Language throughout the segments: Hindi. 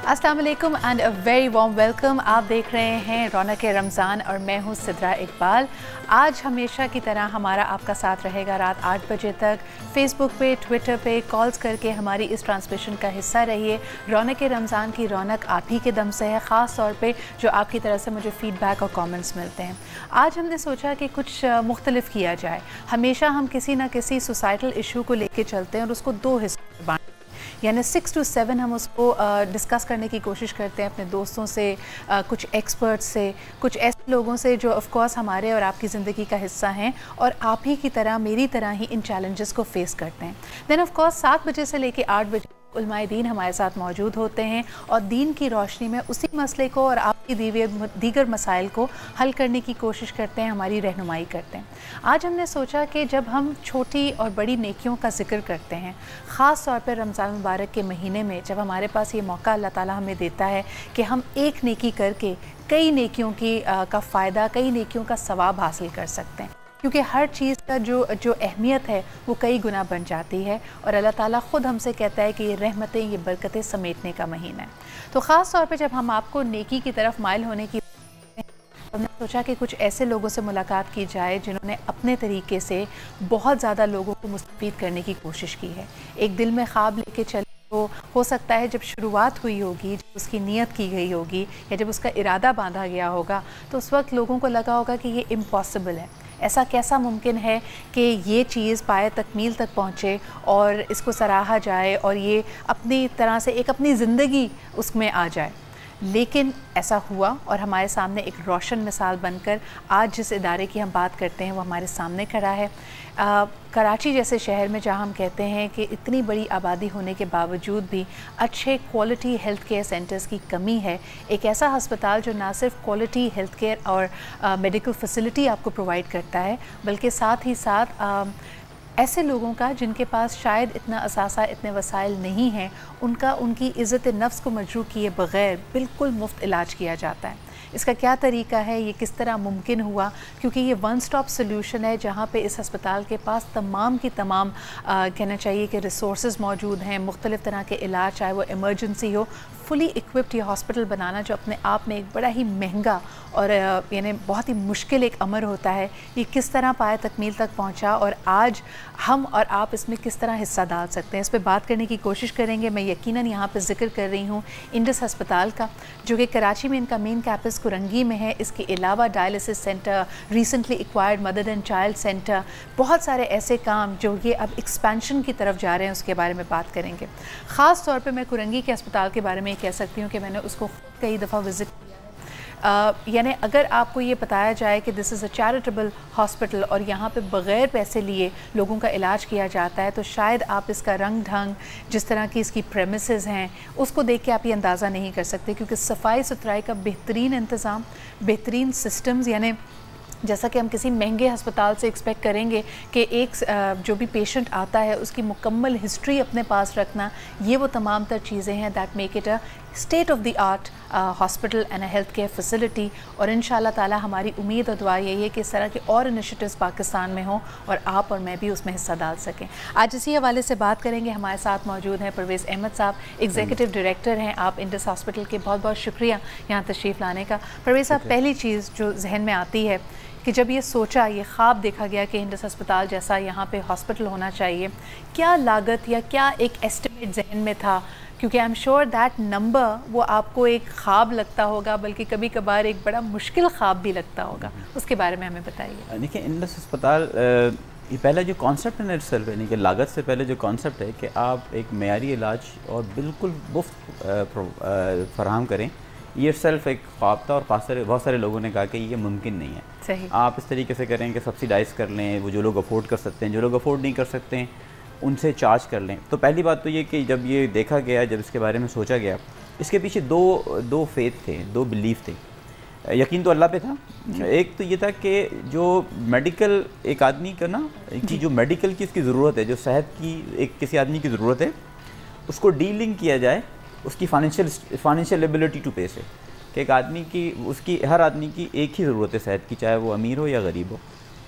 अस्सलाम वालेकुम and a very warm welcome. आप देख रहे हैं रौनक रमज़ान और मैं हूं सिद्रा इकबाल। आज हमेशा की तरह हमारा आपका साथ रहेगा रात 8 बजे तक। फेसबुक पे, ट्विटर पे कॉल्स करके हमारी इस ट्रांसमिशन का हिस्सा रहिए। रौनक रमज़ान की रौनक आप ही के दम से है, ख़ास तौर पे जो आपकी तरफ से मुझे फ़ीडबैक और कमेंट्स मिलते हैं। आज हमने सोचा कि कुछ मुख्तलिफ किया जाए। हमेशा हम किसी ना किसी सोसाइटल इशू को लेके चलते हैं और उसको दो हिस्सों में बांटते हैं, यानी 6 to 7 हम उसको डिस्कस करने की कोशिश करते हैं अपने दोस्तों से, कुछ एक्सपर्ट्स से, कुछ ऐसे लोगों से जो ऑफ कोर्स हमारे और आपकी ज़िंदगी का हिस्सा हैं और आप ही की तरह, मेरी तरह ही इन चैलेंजेस को फेस करते हैं। देन ऑफ कोर्स 7 बजे से लेकर 8 बजे उलमाए दीन हमारे साथ मौजूद होते हैं और दीन की रोशनी में उसी मसले को और आपकी दीगर मसाइल को हल करने की कोशिश करते हैं, हमारी रहनुमाई करते हैं। आज हमने सोचा कि जब हम छोटी और बड़ी नेकियों का जिक्र करते हैं, ख़ास तौर पर रमज़ान मुबारक के महीने में, जब हमारे पास ये मौका अल्लाह ताला हमें देता है कि हम एक नेकी करके कई नेकियों का फ़ायदा, कई नेकियों का सवाब हासिल कर सकते हैं, क्योंकि हर चीज़ का जो अहमियत है वो कई गुना बन जाती है और अल्लाह ताला ख़ुद हमसे कहता है कि ये रहमतें, ये बरकतें समेटने का महीना है। तो ख़ास तौर पे जब हम आपको नेकी की तरफ माइल होने की हमने सोचा कि कुछ ऐसे लोगों से मुलाकात की जाए जिन्होंने अपने तरीके से बहुत ज़्यादा लोगों को मुस्तफ़ीद करने की कोशिश की है। एक दिल में ख्वाब लेके चले, तो हो सकता है जब शुरुआत हुई होगी, जब उसकी नीयत की गई होगी या जब उसका इरादा बांधा गया होगा, तो उस वक्त लोगों को लगा होगा कि ये इम्पॉसिबल है। ऐसा कैसा मुमकिन है कि ये चीज़ पाए तकमील तक पहुँचे और इसको सराहा जाए और ये अपनी तरह से एक अपनी ज़िंदगी उसमें आ जाए। लेकिन ऐसा हुआ और हमारे सामने एक रोशन मिसाल बनकर आज जिस इदारे की हम बात करते हैं वो हमारे सामने खड़ा है। कराची जैसे शहर में, जहां हम कहते हैं कि इतनी बड़ी आबादी होने के बावजूद भी अच्छे क्वालिटी हेल्थ केयर सेंटर्स की कमी है। एक ऐसा अस्पताल जो ना सिर्फ क्वालिटी हेल्थ केयर और मेडिकल फैसिलिटी आपको प्रोवाइड करता है, बल्कि साथ ही साथ ऐसे लोगों का जिनके पास शायद इतना असासा, इतने वसाइल नहीं हैं, उनकी इज़्ज़त नफ्स को मजरूह किए बग़ैर बिल्कुल मुफ्त इलाज किया जाता है। इसका क्या तरीका है, ये किस तरह मुमकिन हुआ? क्योंकि ये वन स्टॉप सोल्यूशन है जहाँ पे इस अस्पताल के पास तमाम की तमाम कहना चाहिए कि रिसोर्सेज मौजूद हैं, मुख्तलिफ़ तरह के इलाज, चाहे वो इमरजेंसी हो। फुली इक्विप्ड ये हॉस्पिटल बनाना जो अपने आप में एक बड़ा ही महंगा और यानी बहुत ही मुश्किल एक अमर होता है, ये किस तरह पाए तकमील तक पहुंचा और आज हम और आप इसमें किस तरह हिस्सा डाल सकते हैं, इस पर बात करने की कोशिश करेंगे। मैं यकीनन यहाँ पे जिक्र कर रही हूँ इंडस अस्पताल का, जो कि कराची में इनका मेन कैंपस कुरंगी में है। इसके अलावा dialysis centre, recently acquired mother and child centre, बहुत सारे ऐसे काम जो ये अब एक्सपेंशन की तरफ जा रहे हैं, उसके बारे में बात करेंगे। ख़ास तौर पर मैं कुरंगी के अस्पताल के बारे में कह सकती हूँ कि मैंने उसको कई दफ़ा विज़िट किया है। यानी अगर आपको ये बताया जाए कि this is a charitable hospital और यहाँ पे बग़ैर पैसे लिए लोगों का इलाज किया जाता है, तो शायद आप इसका रंग ढंग, जिस तरह की इसकी प्रेमिसेस हैं, उसको देख के आप ये अंदाज़ा नहीं कर सकते। क्योंकि सफाई सुथराई का बेहतरीन इंतज़ाम, बेहतरीन सिस्टम्स, यानी जैसा कि हम किसी महंगे अस्पताल से एक्सपेक्ट करेंगे कि एक जो भी पेशेंट आता है उसकी मुकम्मल हिस्ट्री अपने पास रखना, ये वो तमाम तर चीज़ें हैं that make it a state of the art hospital and a health care facility. और इंशाल्लाह ताला हमारी उम्मीद और दुआ यही है कि इस तरह के और इनिशिएटिव्स पाकिस्तान में हों और आप और मैं भी उसमें हिस्सा डाल सकें। आज इसी हवाले से बात करेंगे। हमारे साथ मौजूद हैं परवेज़ अहमद साहब, एग्जीक्यूटिव डायरेक्टर हैं आप इंडस हॉस्पिटल के। बहुत बहुत शुक्रिया यहाँ तशरीफ़ लाने का। परवेज़ साहब, पहली चीज़ जो जहन में आती है कि जब ये सोचा, ये ख्वाब देखा गया कि इंडस अस्पताल जैसा यहाँ पे हॉस्पिटल होना चाहिए, क्या लागत या क्या एक एस्टिमेट जहन में था? क्योंकि I am sure that number वो आपको एक ख्वाब लगता होगा, बल्कि कभी कभार एक बड़ा मुश्किल ख्वाब भी लगता होगा, उसके बारे में हमें बताइए। देखिए, इंडस अस्पताल ये पहला जो कॉन्सेप्ट है इटसेल्फ, यानी कि लागत से पहले जो कॉन्सेप्ट है कि आप एक मेयारी इलाज और बिल्कुल मुफ्त फराहम करें, ये सेल्फ एक ख्वाब था और बहुत सारे लोगों ने कहा कि ये मुमकिन नहीं है। सही। आप इस तरीके से करें कि सब्सिडाइज़ कर लें, वो जो लोग अफोर्ड कर सकते हैं, जो लोग अफोर्ड नहीं कर सकते हैं उनसे चार्ज कर लें। तो पहली बात तो ये कि जब ये देखा गया, जब इसके बारे में सोचा गया, इसके पीछे दो फेथ थे, दो बिलीफ थे। यकीन तो अल्लाह पे था। एक तो ये था कि जो मेडिकल एक आदमी का ना, कि जो मेडिकल की इसकी ज़रूरत है, जो सेहत की एक किसी आदमी की ज़रूरत है, उसको डीलिंग किया जाए उसकी फाइनेंशियल एबिलिटी टू पे से, कि एक आदमी की, उसकी हर आदमी की एक ही ज़रूरत है सेहत की, चाहे वो अमीर हो या गरीब हो।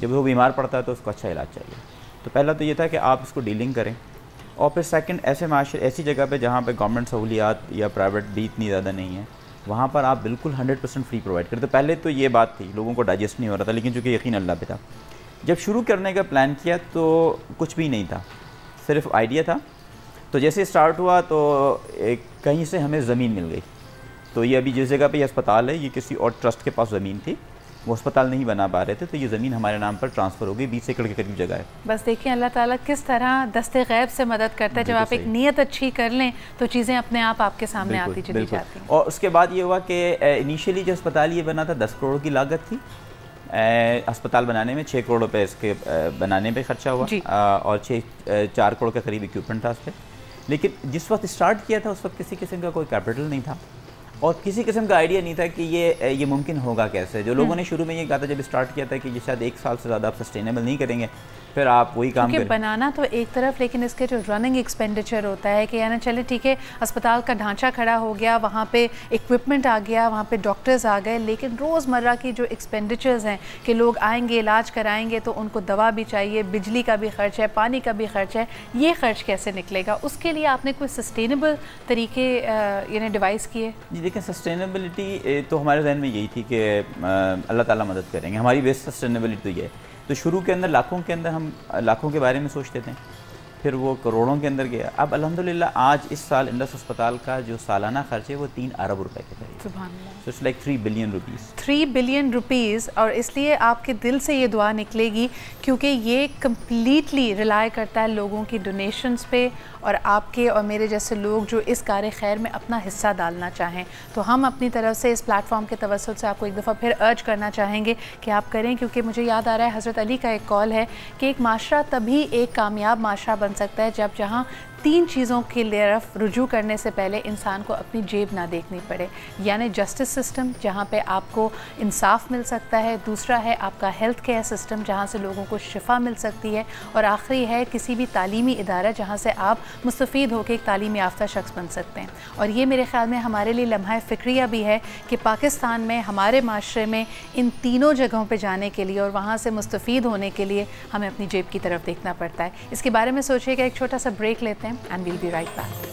जब वो बीमार पड़ता है तो उसको अच्छा इलाज चाहिए। तो पहला तो ये था कि आप इसको डीलिंग करें और फिर सेकंड ऐसी जगह पे जहाँ पे गवर्नमेंट सहूलियात या प्राइवेट भी इतनी ज़्यादा नहीं है, वहाँ पर आप बिल्कुल 100% फ्री प्रोवाइड करते। पहले तो ये बात थी, लोगों को डाइजेस्ट नहीं हो रहा था, लेकिन चूँकि यकीन अल्लाह पे था, जब शुरू करने का प्लान किया तो कुछ भी नहीं था, सिर्फ आइडिया था। तो जैसे स्टार्ट हुआ तो कहीं से हमें ज़मीन मिल गई। तो ये अभी जिस जगह पे ये अस्पताल है, ये किसी और ट्रस्ट के पास ज़मीन थी, वो अस्पताल नहीं बना पा रहे थे, तो ये ज़मीन हमारे नाम पर ट्रांसफ़र हो गई। 20 एकड़ के करीब जगह है। बस देखिए अल्लाह ताला किस तरह दस्ते गैब से मदद करता है। जब आप एक नीयत अच्छी कर लें तो चीज़ें अपने आप आपके सामने आती चली जाती हैं। और उसके बाद ये हुआ कि इनिशियली जो अस्पताल ये बना था 10 करोड़ की लागत थी अस्पताल बनाने में। 6 करोड़ रुपये इसके बनाने पे खर्चा हुआ और 4 करोड़ के करीब इक्विपमेंट था उस पर। लेकिन जिस वक्त स्टार्ट किया था उस वक्त किसी किस्म का कोई कैपिटल नहीं था और किसी किस्म का आइडिया नहीं था कि ये मुमकिन होगा कैसे। जो लोगों ने शुरू में ये कहा था जब स्टार्ट किया था कि ये शायद 1 साल से ज़्यादा आप सस्टेनेबल नहीं करेंगे, फिर आप वही काम करें। बनाना तो एक तरफ, लेकिन इसके जो रनिंग एक्सपेंडिचर होता है कि यानी चले ठीक है अस्पताल का ढांचा खड़ा हो गया, वहाँ पे इक्विपमेंट आ गया, वहाँ पे डॉक्टर्स आ गए, लेकिन रोज़मर्रा की जो एक्सपेंडिचर्स हैं कि लोग आएंगे इलाज कराएंगे तो उनको दवा भी चाहिए, बिजली का भी खर्च है, पानी का भी खर्च है, ये खर्च कैसे निकलेगा? उसके लिए आपने कोई सस्टेनेबल तरीके यानी डिवाइस किए? जी देखिए, सस्टेनेबिलिटी तो हमारे जहन में यही थी कि अल्लाह ताला मदद करेंगे, हमारी बेस्ट सस्टेनेबिलिटी तो ये है। तो शुरू के अंदर लाखों के अंदर हम लाखों के बारे में सोचते थे, फिर वो करोड़ों के अंदर गया। अब अल्हम्दुलिल्लाह आज इस साल इंडस अस्पताल का जो सालाना खर्च है वो 3 अरब रुपए के करीब। सुभान अल्लाह। So it's like 3 billion rupees. 3 billion rupees. और इसलिए आपके दिल से ये दुआ निकलेगी क्योंकि ये कम्प्लीटली रिलाई करता है लोगों की डोनेशंस पे और आपके और मेरे जैसे लोग जो इस कार्य खैर में अपना हिस्सा डालना चाहें। तो हम अपनी तरफ से इस प्लेटफॉर्म के तवस्सुत से आपको एक दफ़ा फिर अर्ज करना चाहेंगे कि आप करें, क्योंकि मुझे याद आ रहा है हज़रत अली का एक कॉल है कि एक माशरा तभी एक कामयाब माशरा बन सकता है जब जहाँ 3 चीज़ों की तरफ रुजू करने से पहले इंसान को अपनी जेब ना देखनी पड़े, यानी जस्टिस सिस्टम जहाँ पे आपको इंसाफ मिल सकता है, दूसरा है आपका हेल्थ केयर सिस्टम जहाँ से लोगों को शिफा मिल सकती है, और आखिरी है किसी भी तालीमी इदारा जहाँ से आप मुस्तफ़ीद होकर एक तालीम याफ्ता शख्स बन सकते हैं। और ये मेरे ख़्याल में हमारे लिए लम्हा फ़िक्रिया भी है कि पाकिस्तान में हमारे माशरे में इन तीनों जगहों पर जाने के लिए और वहाँ से मुस्तफ़ीद होने के लिए हमें अपनी जेब की तरफ देखना पड़ता है। इसके बारे में सोचिएगा, एक छोटा सा ब्रेक लेते हैं and we'll be right back.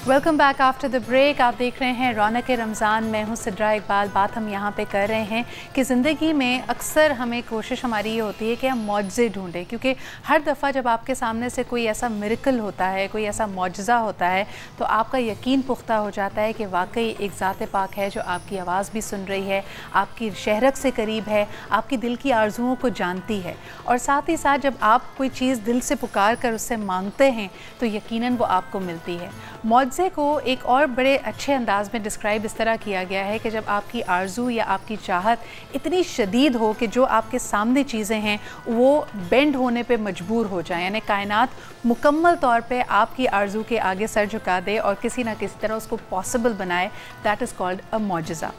Welcome back after the break. आप देख रहे हैं रौनक रमज़ान, मैं हूँ सिद्रा इकबाल। बात हम यहाँ पे कर रहे हैं कि ज़िंदगी में अक्सर हमें कोशिश हमारी ये होती है कि हम मौजज़े ढूंढें, क्योंकि हर दफ़ा जब आपके सामने से कोई ऐसा मिरेकल होता है, कोई ऐसा मौजज़ा होता है, तो आपका यकीन पुख्ता हो जाता है कि वाकई एक ज़ात पाक है जो आपकी आवाज़ भी सुन रही है, आपकी शहरक से करीब है, आपकी दिल की आरजुओं को जानती है, और साथ ही साथ जब आप कोई चीज़ दिल से पुकार कर उससे मांगते हैं तो यकीनन वो आपको मिलती है। मौजज़े को एक और बड़े अच्छे अंदाज में डिस्क्राइब इस तरह किया गया है कि जब आपकी आरज़ू या आपकी चाहत इतनी शदीद हो कि जो आपके सामने चीज़ें हैं वो बेंड होने पे मजबूर हो जाए, यानी कायनात मुकम्मल तौर पे आपकी आरज़ू के आगे सर झुका दे और किसी ना किसी तरह उसको पॉसिबल बनाए, दैट इज़ कॉल्ड अ मौजज़ा।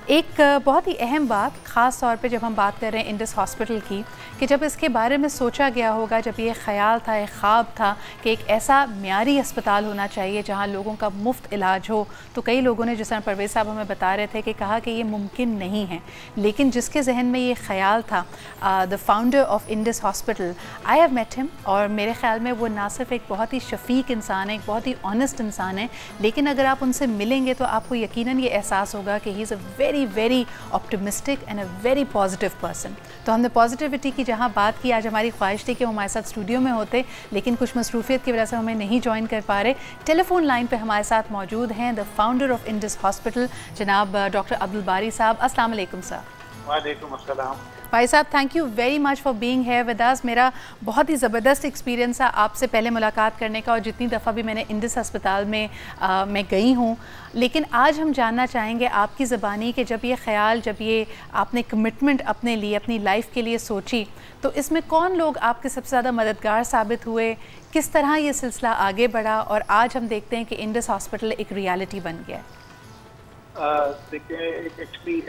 एक बहुत ही अहम बात, ख़ास तौर पे जब हम बात कर रहे हैं इंडस हॉस्पिटल की, कि जब इसके बारे में सोचा गया होगा, जब ये ख्याल था, एक ख्वाब था कि एक ऐसा म्यारी अस्पताल होना चाहिए जहाँ लोगों का मुफ्त इलाज हो, तो कई लोगों ने, जिस तरह परवेज़ साहब हमें बता रहे थे, कि कहा कि ये मुमकिन नहीं है। लेकिन जिसके जहन में ये ख्याल था, the founder of Indus hospital, I have met him, और मेरे ख्याल में वो ना सिर्फ एक बहुत ही शफीक इंसान है, एक बहुत ही ऑनेस्ट इंसान है, लेकिन अगर आप उनसे मिलेंगे तो आपको यकीनन ये एहसास होगा कि he is a very optimistic and a very positive person. तो हमने पॉजिटिविटी की जहाँ बात की, आज हमारी ख्वाहिश थी कि वो हमारे साथ स्टूडियो में होते, लेकिन कुछ मसरूफियत की वजह से हमें नहीं ज्वाइन कर पा रहे। टेलीफोन लाइन पे हमारे साथ मौजूद हैं the founder of Indus hospital, जनाब डॉक्टर अब्दुल बारी साहब। अस्सलाम वालेकुम सर। वालेकुम अस्सलाम। भाई साहब, thank you very much for being here with अस। मेरा बहुत ही ज़बरदस्त एक्सपीरियंस है आपसे पहले मुलाकात करने का, और जितनी दफ़ा भी मैंने इंडस अस्पताल में मैं गई हूँ, लेकिन आज हम जानना चाहेंगे आपकी ज़बानी कि जब ये ख्याल, जब ये आपने कमिटमेंट अपने लिए, अपनी लाइफ के लिए सोची, तो इसमें कौन लोग आपके सबसे ज़्यादा मददगार साबित हुए, किस तरह ये सिलसिला आगे बढ़ा, और आज हम देखते हैं कि इंडस हॉस्पिटल एक रियलिटी बन गया है। देखिए, एक्चुअली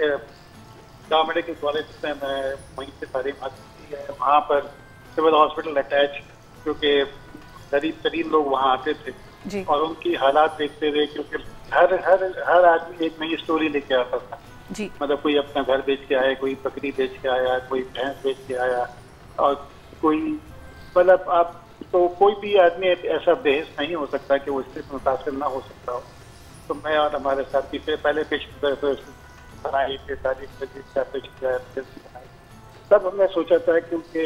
गवर्नमेंट मेडिकल कॉलेज में मैं वहीं से तालीम हासिल की है। वहाँ पर सिविल हॉस्पिटल अटैच, क्योंकि गरीब तरीन लोग वहाँ आते थे जी। और उनकी हालात देखते हुए, क्योंकि हर आदमी एक नई स्टोरी लेके आता था जी। मतलब कोई अपना घर बेच के आया, कोई बकरी बेच के आया, कोई भैंस बेच के आया, और कोई मतलब आप तो कोई भी आदमी ऐसा बेहस नहीं हो सकता कि वो इससे मुतासर ना हो सकता हो। तो मैं और हमारे साथी से पहले पेशेंट बनाई थे, तब हमने सोचा था क्योंकि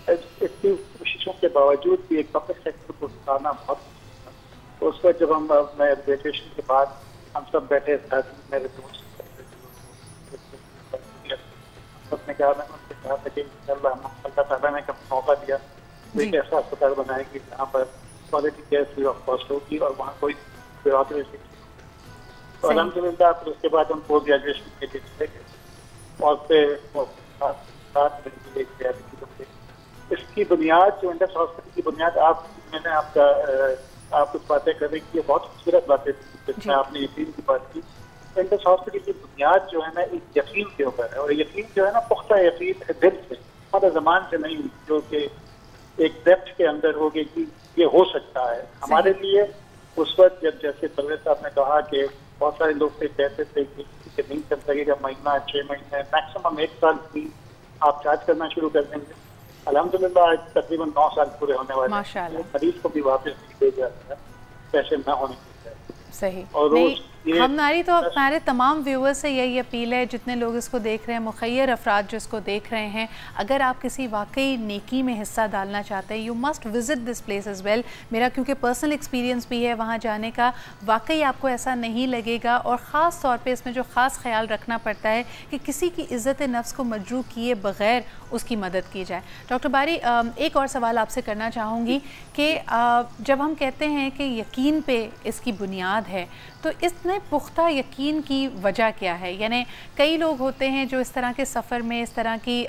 इतनी कोशिशों के बावजूद भी एक पब्लिक सेक्टर को उठाना बहुत तो उस वक्त जब मैं ग्रेजुएशन के बाद हम सब बैठे साथ मेरे दोस्त ने कहा, मैंने उनसे कहा था कि अल्लाह ताला ने कभी मौका दिया तो एक ऐसा अस्पताल बनाएगी जहाँ पर quality care free of cost होगी और वहाँ कोई ब्यूरोक्रेसी। तो अल्हम्दुलिल्लाह फिर उसके बाद हम पोस्ट ग्रेजुएशन के लिए चले गए और फिर इसकी बुनियाद जो इंडस हॉस्पिटल की बुनियाद मैंने आप कुछ बातें कर रही की, बहुत खूबसूरत बातें जिसमें आपने यकीन की बात की। इंडस हॉस्पिटल की बुनियाद जो है ना एक यकीन के ऊपर है, और यकीन जो है ना पुख्ता यकीन है दिल से, मतलब ज़मान से नहीं, जो कि एक डेप्थ के अंदर होगी कि ये हो सकता है हमारे लिए। उस वक्त जब जैसे परवेज साहब ने कहा कि बहुत सारे लोग से कहते थे कि नहीं चल सकेगा, महीना 6 महीने मैक्सिमम 1 साल भी आप चार्ज करना शुरू कर देंगे। अल्हम्दुलिल्लाह आज तकरीबन 9 साल पूरे होने वाले हैं, मरीज को भी वापस नहीं दे जाता है पैसे न होने की। सही और हमारी तो हमारे तमाम व्यूअर्स से यही अपील है, जितने लोग इसको देख रहे हैं, मुखैर अफराद जो इसको देख रहे हैं, अगर आप किसी वाकई नेकी में हिस्सा डालना चाहते हैं, you must visit this place as well. मेरा क्योंकि पर्सनल एक्सपीरियंस भी है वहाँ जाने का, वाकई आपको ऐसा नहीं लगेगा। और ख़ास तौर पे इसमें जो ख़ास ख्याल रखना पड़ता है कि किसी की इज़्ज़त नफ्स को मजरूह किए बग़ैर उसकी मदद की जाए। डॉक्टर बारी, एक और सवाल आपसे करना चाहूँगी कि जब हम कहते हैं कि यकीन पे इसकी बुनियाद है, तो इतने पुख्ता यकीन की वजह क्या है? यानी कई लोग होते हैं जो इस तरह के सफ़र में, इस तरह की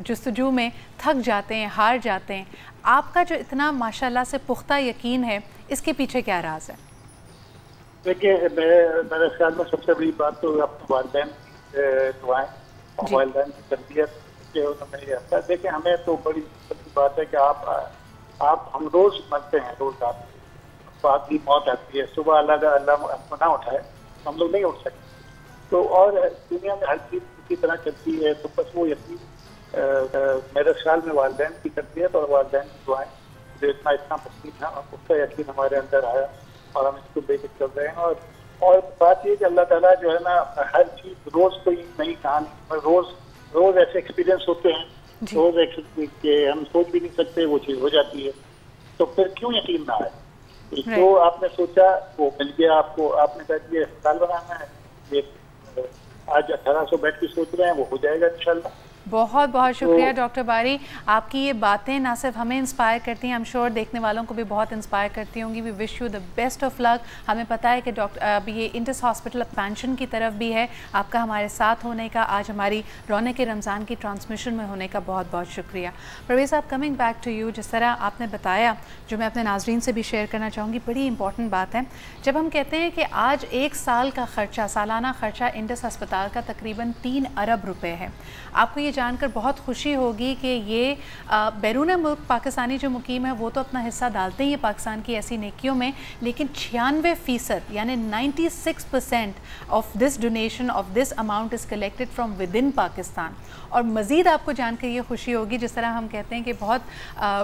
जुस्तजू में थक जाते हैं, हार जाते हैं। आपका जो इतना माशाल्लाह से पुख्ता यकीन है, इसके पीछे क्या राज है? देखिए, मेरे ख्याल में सबसे बड़ी बात तो अपने वालिदैन दुआएं और वालिदैन की तरबियत के उन्होंने आता। देखिए, हमें तो बड़ी बात है कि आप हम रोज़ मरते हैं, रोज़ बात की मौत आती है, सुबह अल्लाह ना उठाए हम लोग नहीं उठ सकते। तो और दुनिया में हर चीज़ इसी तरह चलती है, तो बस वो यकीन मेरे ख्याल में वालिदैन की तरबियत और वालिदैन की दुआएं जो इतना पसंद है, और उसका यकीन हमारे अंदर आया और हम इसको लेकर चल रहे हैं। और बात ये कि अल्लाह ताला जो है ना, हर चीज़ रोज़ कोई नई कहानी, रोज़ ऐसे एक्सपीरियंस होते हैं, रोज़ के हम सोच भी नहीं सकते वो चीज़ हो जाती है। तो फिर क्यों यकीन ना आए? तो आपने सोचा, वो मिल गया आपको, आपने कहा ये अस्पताल बनाना है, ये आज 1800 बेड की सोच रहे हैं, वो हो जाएगा इंशाल्लाह। बहुत बहुत शुक्रिया डॉक्टर बारी। आपकी ये बातें ना सिर्फ हमें इंस्पायर करती हैं, आई एम श्योर देखने वालों को भी बहुत इंस्पायर करती होंगी। We wish you the best of luck. हमें पता है कि डॉक्टर ये इंडस हॉस्पिटल एक्सपेंशन की तरफ भी है। आपका हमारे साथ होने का, आज हमारी रौनक रमज़ान की ट्रांसमिशन में होने का बहुत बहुत शुक्रिया। परवेज़ साहब, कमिंग बैक टू यू, जिस तरह आपने बताया, जो मैं अपने नाजरीन से भी शेयर करना चाहूँगी, बड़ी इंपॉर्टेंट बात है। जब हम कहते हैं कि आज 1 साल का ख़र्चा, सालाना ख़र्चा इंडस अस्पताल का तकरीबन 3 अरब रुपये है। आपको ये जानकर बहुत खुशी होगी कि ये बैरून मुल्क पाकिस्तानी जो मुकीम है वो तो अपना हिस्सा डालते ही है पाकिस्तान की ऐसी नेकियों में, लेकिन 96% यानी 96% of this donation of this amount is collected from with in Pakistan. और मज़ीद आपको जानकर ये खुशी होगी, जिस तरह हम कहते हैं कि बहुत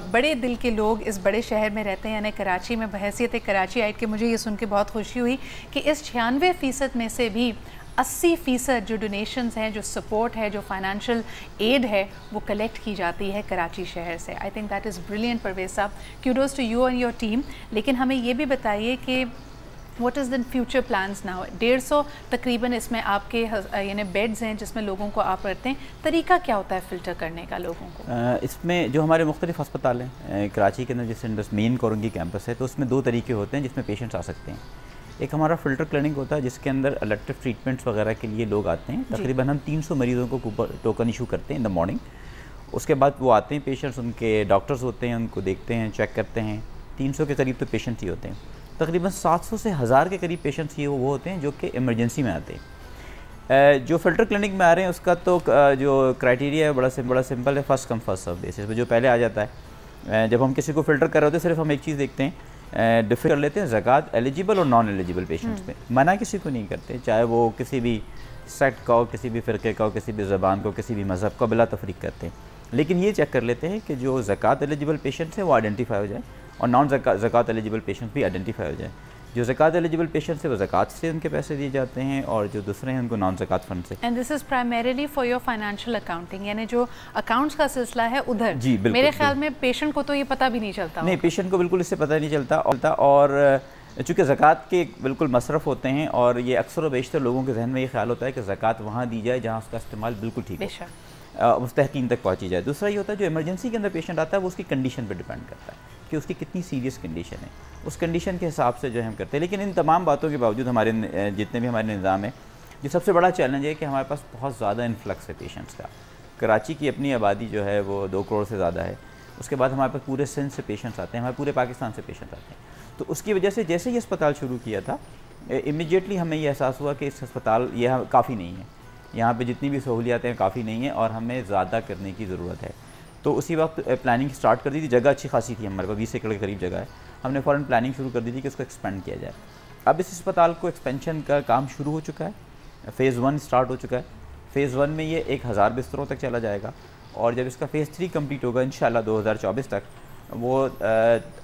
बड़े दिल के लोग इस बड़े शहर में रहते हैं, यानी कराची में, बहैसियत कराची आइट के मुझे ये सुन के बहुत खुशी हुई कि इस 96% में से भी 80% जो डोनेशंस हैं, जो सपोर्ट है, जो फाइनेंशियल एड है, वो कलेक्ट की जाती है कराची शहर से। I think that is brilliant Parvez साहब, kudos to you and your team. लेकिन हमें ये भी बताइए कि what is the future plans now? 150 तकरीबन इसमें आपके यानी बेड्स हैं जिसमें लोगों को आप करते हैं, तरीका क्या होता है फ़िल्टर करने का लोगों को? इसमें जो हमारे मुख्तलिफ अस्पताल हैं कराची के अंदर, जैसे मेन कोरंगी कैंपस है, तो उसमें 2 तरीके होते हैं जिसमें पेशेंट्स आ सकते हैं। एक हमारा फ़िल्टर क्लिनिक होता है जिसके अंदर इलेक्टिव ट्रीटमेंट्स वगैरह के लिए लोग आते हैं। तकरीबन हम 300 मरीज़ों को टोकन इशू करते हैं इन द मॉर्निंग। उसके बाद वो आते हैं पेशेंट्स, उनके डॉक्टर्स होते हैं, उनको देखते हैं, चेक करते हैं। 300 के करीब तो पेशेंट्स ही होते हैं। तकरीबन 700 से 1000 के करीब पेशेंट्स ये वो होते हैं जो कि इमरजेंसी में आते हैं। जो फ़िल्टर क्लिनिक में आ रहे हैं उसका तो जो क्राइटेरिया है बड़ा सिंपल है, first come first serve basis पे जो पहले आ जाता है। जब हम किसी को फ़िल्टर कर रहे होते हैं सिर्फ हम एक चीज़ देखते हैं, डिफर कर लेते हैं ज़कात एलिजिबल और नॉन एलिजिबल पेशेंट्स पे। मना किसी को नहीं करते, चाहे वो किसी भी सेक्ट का हो, किसी भी फ़िरके का हो, किसी भी ज़बान को, किसी भी मज़हब का, बिला तफरीक करते हैं। लेकिन ये चेक कर लेते हैं कि जो ज़कात एलिजिबल पेशेंट्स हैं वो आइडेंटिफाई हो जाए और नॉन ज़कात एलिजिबल पेशेंट्स भी आइडेंटिफाई हो जाए। जो ज़कात एलिजिबल पेशेंट्स हैं वो ज़कात से उनके पैसे दिए जाते हैं और जो दूसरे हैं उनको नॉन ज़कात फंड से। And this is primarily for your financial accounting, यानी जो अकाउंट्स का सिलसिला है उधर। जी बिल्कुल। मेरे ख्याल में पेशेंट को तो ये पता भी नहीं चलता। नहीं, पेशेंट को बिल्कुल इससे पता नहीं चलता। और चूँकि ज़कात के बिल्कुल मसरफ़ होते हैं और ये अक्सर व बेशतर लोगों के जहन में ये ख्याल होता है कि ज़कात वहाँ दी जाए जहाँ उसका इस्तेमाल बिल्कुल ठीक हो, मुस्तहकीन तक पहुँची जाए। दूसरा ये होता है जो इमरजेंसी के अंदर पेशेंट आता है वो उसकी कंडीशन पर डिपेंड करता है कि उसकी कितनी सीरियस कंडीशन है, उस कंडीशन के हिसाब से जो है हम करते हैं। लेकिन इन तमाम बातों के बावजूद हमारे जितने भी हमारे निज़ाम है, जो सबसे बड़ा चैलेंज है कि हमारे पास बहुत ज़्यादा इन्फ्लक्स है पेशेंट्स का। कराची की अपनी आबादी जो है वो 2 करोड़ से ज़्यादा है। उसके बाद हमारे पास पूरे सिंध से पेशेंट्स आते हैं, हमारे पूरे पाकिस्तान से पेशेंट्स आते हैं। तो उसकी वजह से जैसे ही अस्पताल शुरू किया था इमीडिएटली हमें ये एहसास हुआ कि इस अस्पताल यह काफ़ी नहीं है, यहाँ पे जितनी भी सहूलियातें हैं काफ़ी नहीं है और हमें ज़्यादा करने की ज़रूरत है। तो उसी वक्त प्लानिंग स्टार्ट कर दी थी। जगह अच्छी खासी थी, हमारे पास 20 एकड़ के करीब जगह है। हमने फ़ौरन प्लानिंग शुरू कर दी थी कि उसको एक्सपेंड किया जाए। अब इस अस्पताल को एक्सपेंशन का काम शुरू हो चुका है, फ़ेज़ 1 स्टार्ट हो चुका है। फ़ेज़ 1 में ये 1000 बिस्तरों तक चला जाएगा और जब इसका फ़ेज़ 3 कंप्लीट होगा इंशाल्लाह 2024 तक वो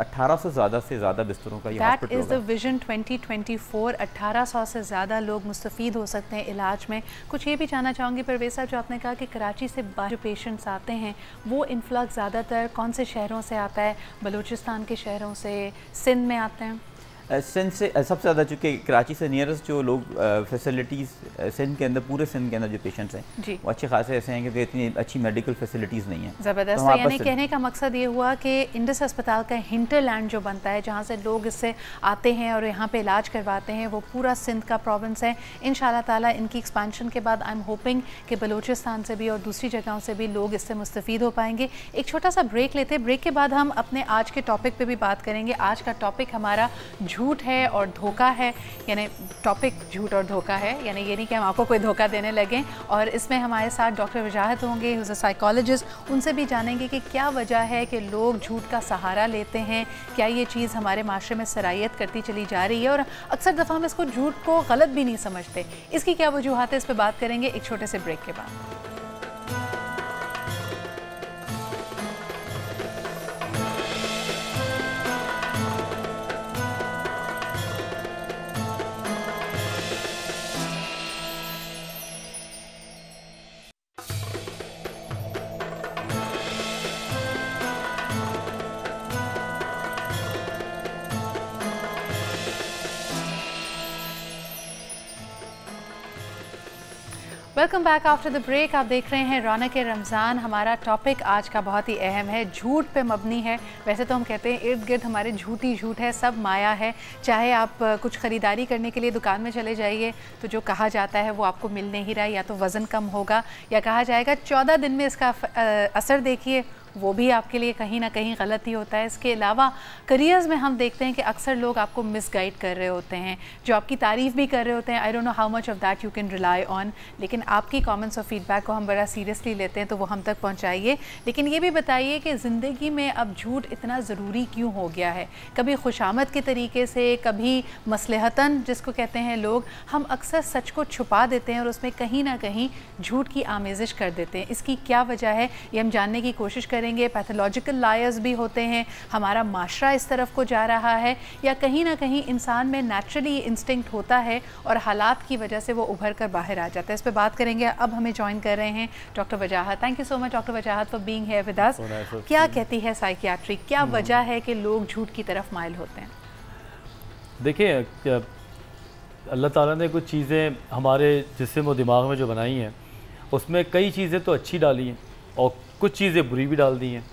1800 से ज़्यादा बिस्तरों का ये हॉस्पिटल होगा। That is the vision 2024। 1800 से ज़्यादा लोग मुस्तफ़ीद हो सकते हैं इलाज में। कुछ ये भी जानना चाहूँगी परवेज़ साहब, जो आपने कहा कि कराची से बाहर जो पेशेंट्स आते हैं वो इन्फ्लक्स ज़्यादातर कौन से शहरों से आता है? बलूचिस्तान के शहरों से, सिंध में आते हैं? सिंध से सबसे ज़्यादा, चूँकि कराची से नियरेस्ट जो लोग फैसिलिटीज़ सिंध के अंदर, पूरे सिंध के अंदर जो पेशेंट्स हैं वो अच्छे खासे ऐसे हैं क्योंकि इतनी अच्छी मेडिकल फैसिलिटीज़ नहीं है। ज़बरदस्त। तो यानी कहने का मकसद ये हुआ कि इंडस अस्पताल का हिंटरलैंड जो बनता है जहाँ से लोग इससे आते हैं और यहाँ पे इलाज करवाते हैं, वो पूरा सिंध का प्रोविंस है। इंशाल्लाह ताला इनकी एक्सपेंशन के बाद आई एम होपिंग कि बलूचिस्तान से भी और दूसरी जगहों से भी लोग इससे मुस्तफ़ीद हो पाएंगे। एक छोटा सा ब्रेक लेते हैं, ब्रेक के बाद हम अपने आज के टॉपिक पर भी बात करेंगे। आज का टॉपिक हमारा झूठ है और धोखा है, यानी टॉपिक झूठ और धोखा है, यानी ये नहीं कि हम आपको कोई धोखा देने लगें। और इसमें हमारे साथ डॉक्टर वजाहत होंगे, ही इज़ अ साइकोलॉजिस्ट। उनसे भी जानेंगे कि क्या वजह है कि लोग झूठ का सहारा लेते हैं, क्या ये चीज़ हमारे माशरे में सरायत करती चली जा रही है और अक्सर दफ़ा हम इसको झूठ को गलत भी नहीं समझते। इसकी क्या वजूहत है, इस पर बात करेंगे एक छोटे से ब्रेक के बाद। Welcome back after the break. आप देख रहे हैं रौनक रमज़ान। हमारा टॉपिक आज का बहुत ही अहम है, झूठ पे मबनी है। वैसे तो हम कहते हैं इर्द गिर्द हमारे झूठ ही झूठ है, सब माया है। चाहे आप कुछ ख़रीदारी करने के लिए दुकान में चले जाइए तो जो कहा जाता है वो आपको मिल नहीं रहा है, या तो वज़न कम होगा या कहा जाएगा 14 दिन में इसका असर देखिए, वो भी आपके लिए कहीं ना कहीं गलत ही होता है। इसके अलावा करियर्स में हम देखते हैं कि अक्सर लोग आपको मिसगाइड कर रहे होते हैं, जो आपकी तारीफ़ भी कर रहे होते हैं। I don't know how much of that you can rely on, लेकिन आपकी कमेंट्स और फीडबैक को हम बड़ा सीरियसली लेते हैं, तो वो हम तक पहुंचाइए। लेकिन ये भी बताइए कि ज़िंदगी में अब झूठ इतना ज़रूरी क्यों हो गया है? कभी खुशामद के तरीके से, कभी मसलहतन जिसको कहते हैं लोग, हम अक्सर सच को छुपा देते हैं और उसमें कहीं ना कहीं झूठ की आमेज़िश कर देते हैं। इसकी क्या वजह है ये हम जानने की कोशिश करेंगे। पैथोलॉजिकल लायर्स भी होते हैं, हमारा माशरा इस तरफ को जा रहा है, या कहीं ना कहीं इंसान में नेचुरली इंस्टिंक्ट होता है और हालात की वजह से वो उभर कर बाहर आ जाता है। इस पे बात करेंगे। अब हमें ज्वाइन कर रहे हैं doctor Wajahat. Thank you so much doctor Wajahat for being here with us. क्या कहती है साइकियाट्री, क्या वजह है कि लोग झूठ की तरफ माइल होते हैं? देखिए, अल्लाह ताला ने कुछ चीज़ें हमारे जिस्म और दिमाग में जो बनाई हैं उसमें कई चीज़ें तो अच्छी डाली हैं और कुछ चीज़ें बुरी भी डाल दी हैं,